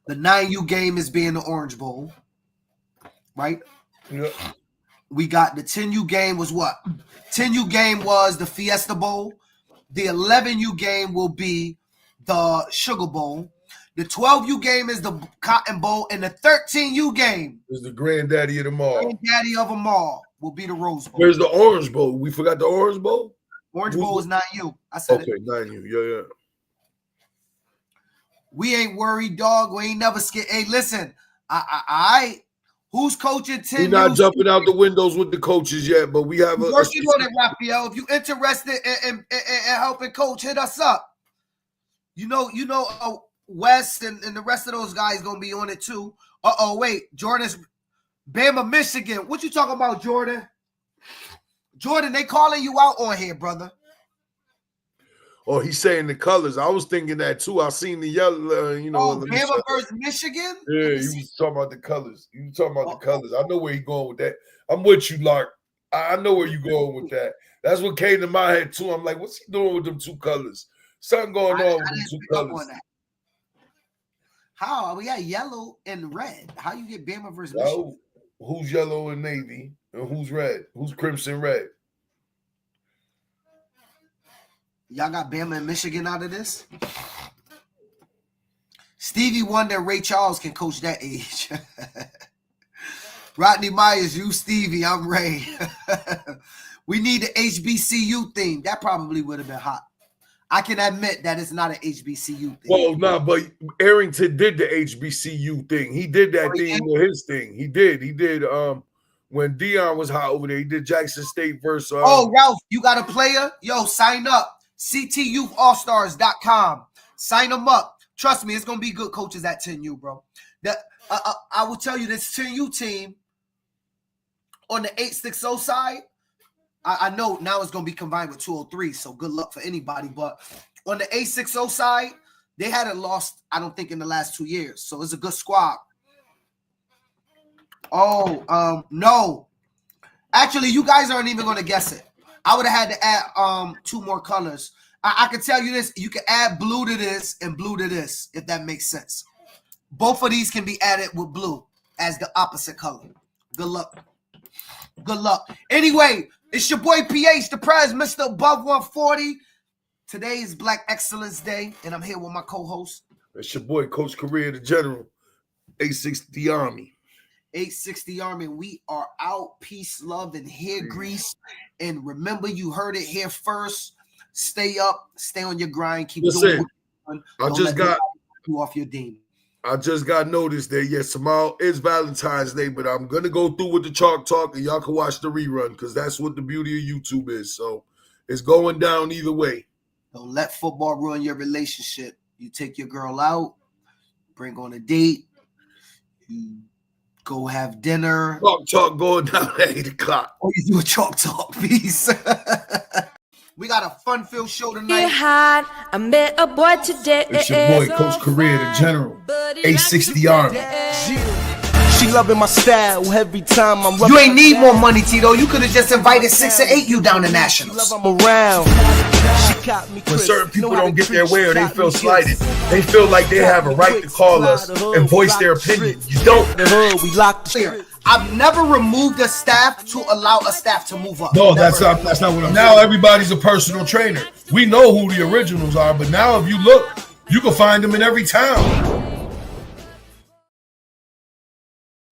The 9U game is being the Orange Bowl. Right? Yep. We got the 10U game was what? 10U game was the Fiesta Bowl. The 11U game will be the Sugar Bowl. The 12U game is the Cotton Bowl. And the 13U game is the granddaddy of them all. Granddaddy of them all will be the Rose Bowl. Where's the Orange Bowl? We forgot the Orange Bowl? Orange Bowl is 9U. I said okay, it. 9U. Yeah. We ain't worried, dog. We ain't never scared. Hey, listen. I who's coaching 10? We're not jumping out the windows with the coaches yet, but we have working on it, Raphael. If you're interested in helping coach, hit us up. You know, Wes and the rest of those guys gonna be on it too. Wait, Jordan's Bama, Michigan. What you talking about, Jordan? Jordan, they calling you out on here, brother. Oh, he's saying the colors. I was thinking that too. I seen the yellow, Bama versus Michigan? Yeah, you was talking about the colors. You talking about the colors. I know where you're going with that. I'm with you, Lark. I know where you're going with that. That's what came to my head too. I'm like, what's he doing with them 2 colors? Something going on with them 2 colors. How? We got yellow and red. How you get Bama versus Michigan? Who's yellow and navy? And who's red? Who's crimson red? Y'all got Bama and Michigan out of this? Stevie Wonder and Ray Charles can coach that age. Rodney Myers, you Stevie, I'm Ray. We need the HBCU theme. That probably would have been hot. I can admit that it's not an HBCU thing. Well, no, but Arrington did the HBCU thing. He did that thing with his thing. He did. When Dion was hot over there, he did Jackson State versus. Ralph, you got a player? Yo, sign up. CTYouthAllStars.com. Sign them up. Trust me, it's gonna be good coaches at 10U, bro. I will tell you this 10U team on the 860 side. I know now it's gonna be combined with 203, so good luck for anybody. But on the 860 side, they hadn't lost, I don't think, in the last 2 years. So it's a good squad. No. Actually, you guys aren't even gonna guess it. I would have had to add 2 more colors. I can tell you this. You can add blue to this and blue to this, if that makes sense. Both of these can be added with blue as the opposite color. Good luck. Good luck. Anyway, it's your boy PH, the Prez, Mr. Above 140. Today is Black Excellence Day, and I'm here with my co-host. It's your boy, Coach Correa, the General, 860 Army. 860 Army. We are out. Peace, love, and hair grease. And remember, you heard it here first. Stay up, stay on your grind, keep Listen, doing what I Don't just let got you off your demon. I just got noticed that yes, tomorrow is Valentine's Day, but I'm gonna go through with the chalk talk and y'all can watch the rerun because that's what the beauty of YouTube is. So it's going down either way. Don't let football ruin your relationship. You take your girl out, bring on a date, you go have dinner. Chalk talk going down at 8 o'clock. Or you do a chalk talk, peace. We got a fun-filled show Get tonight. hot. I met a boy today. It's your boy, Coach Career, the General, A60 Army. She loving my style every time I'm You ain't need more money, Tito. You could have just invited 6 or 8 you down to Nationals. I'm around. She got me When certain people don't get their way or they feel slighted, they feel like they have a right to call us and voice their opinion. You don't. The hood, we locked the Clear. I've never removed a staff to allow a staff to move up. No, Never. that's not what I'm saying. Now everybody's a personal trainer. We know who the originals are, but now if you look, you can find them in every town.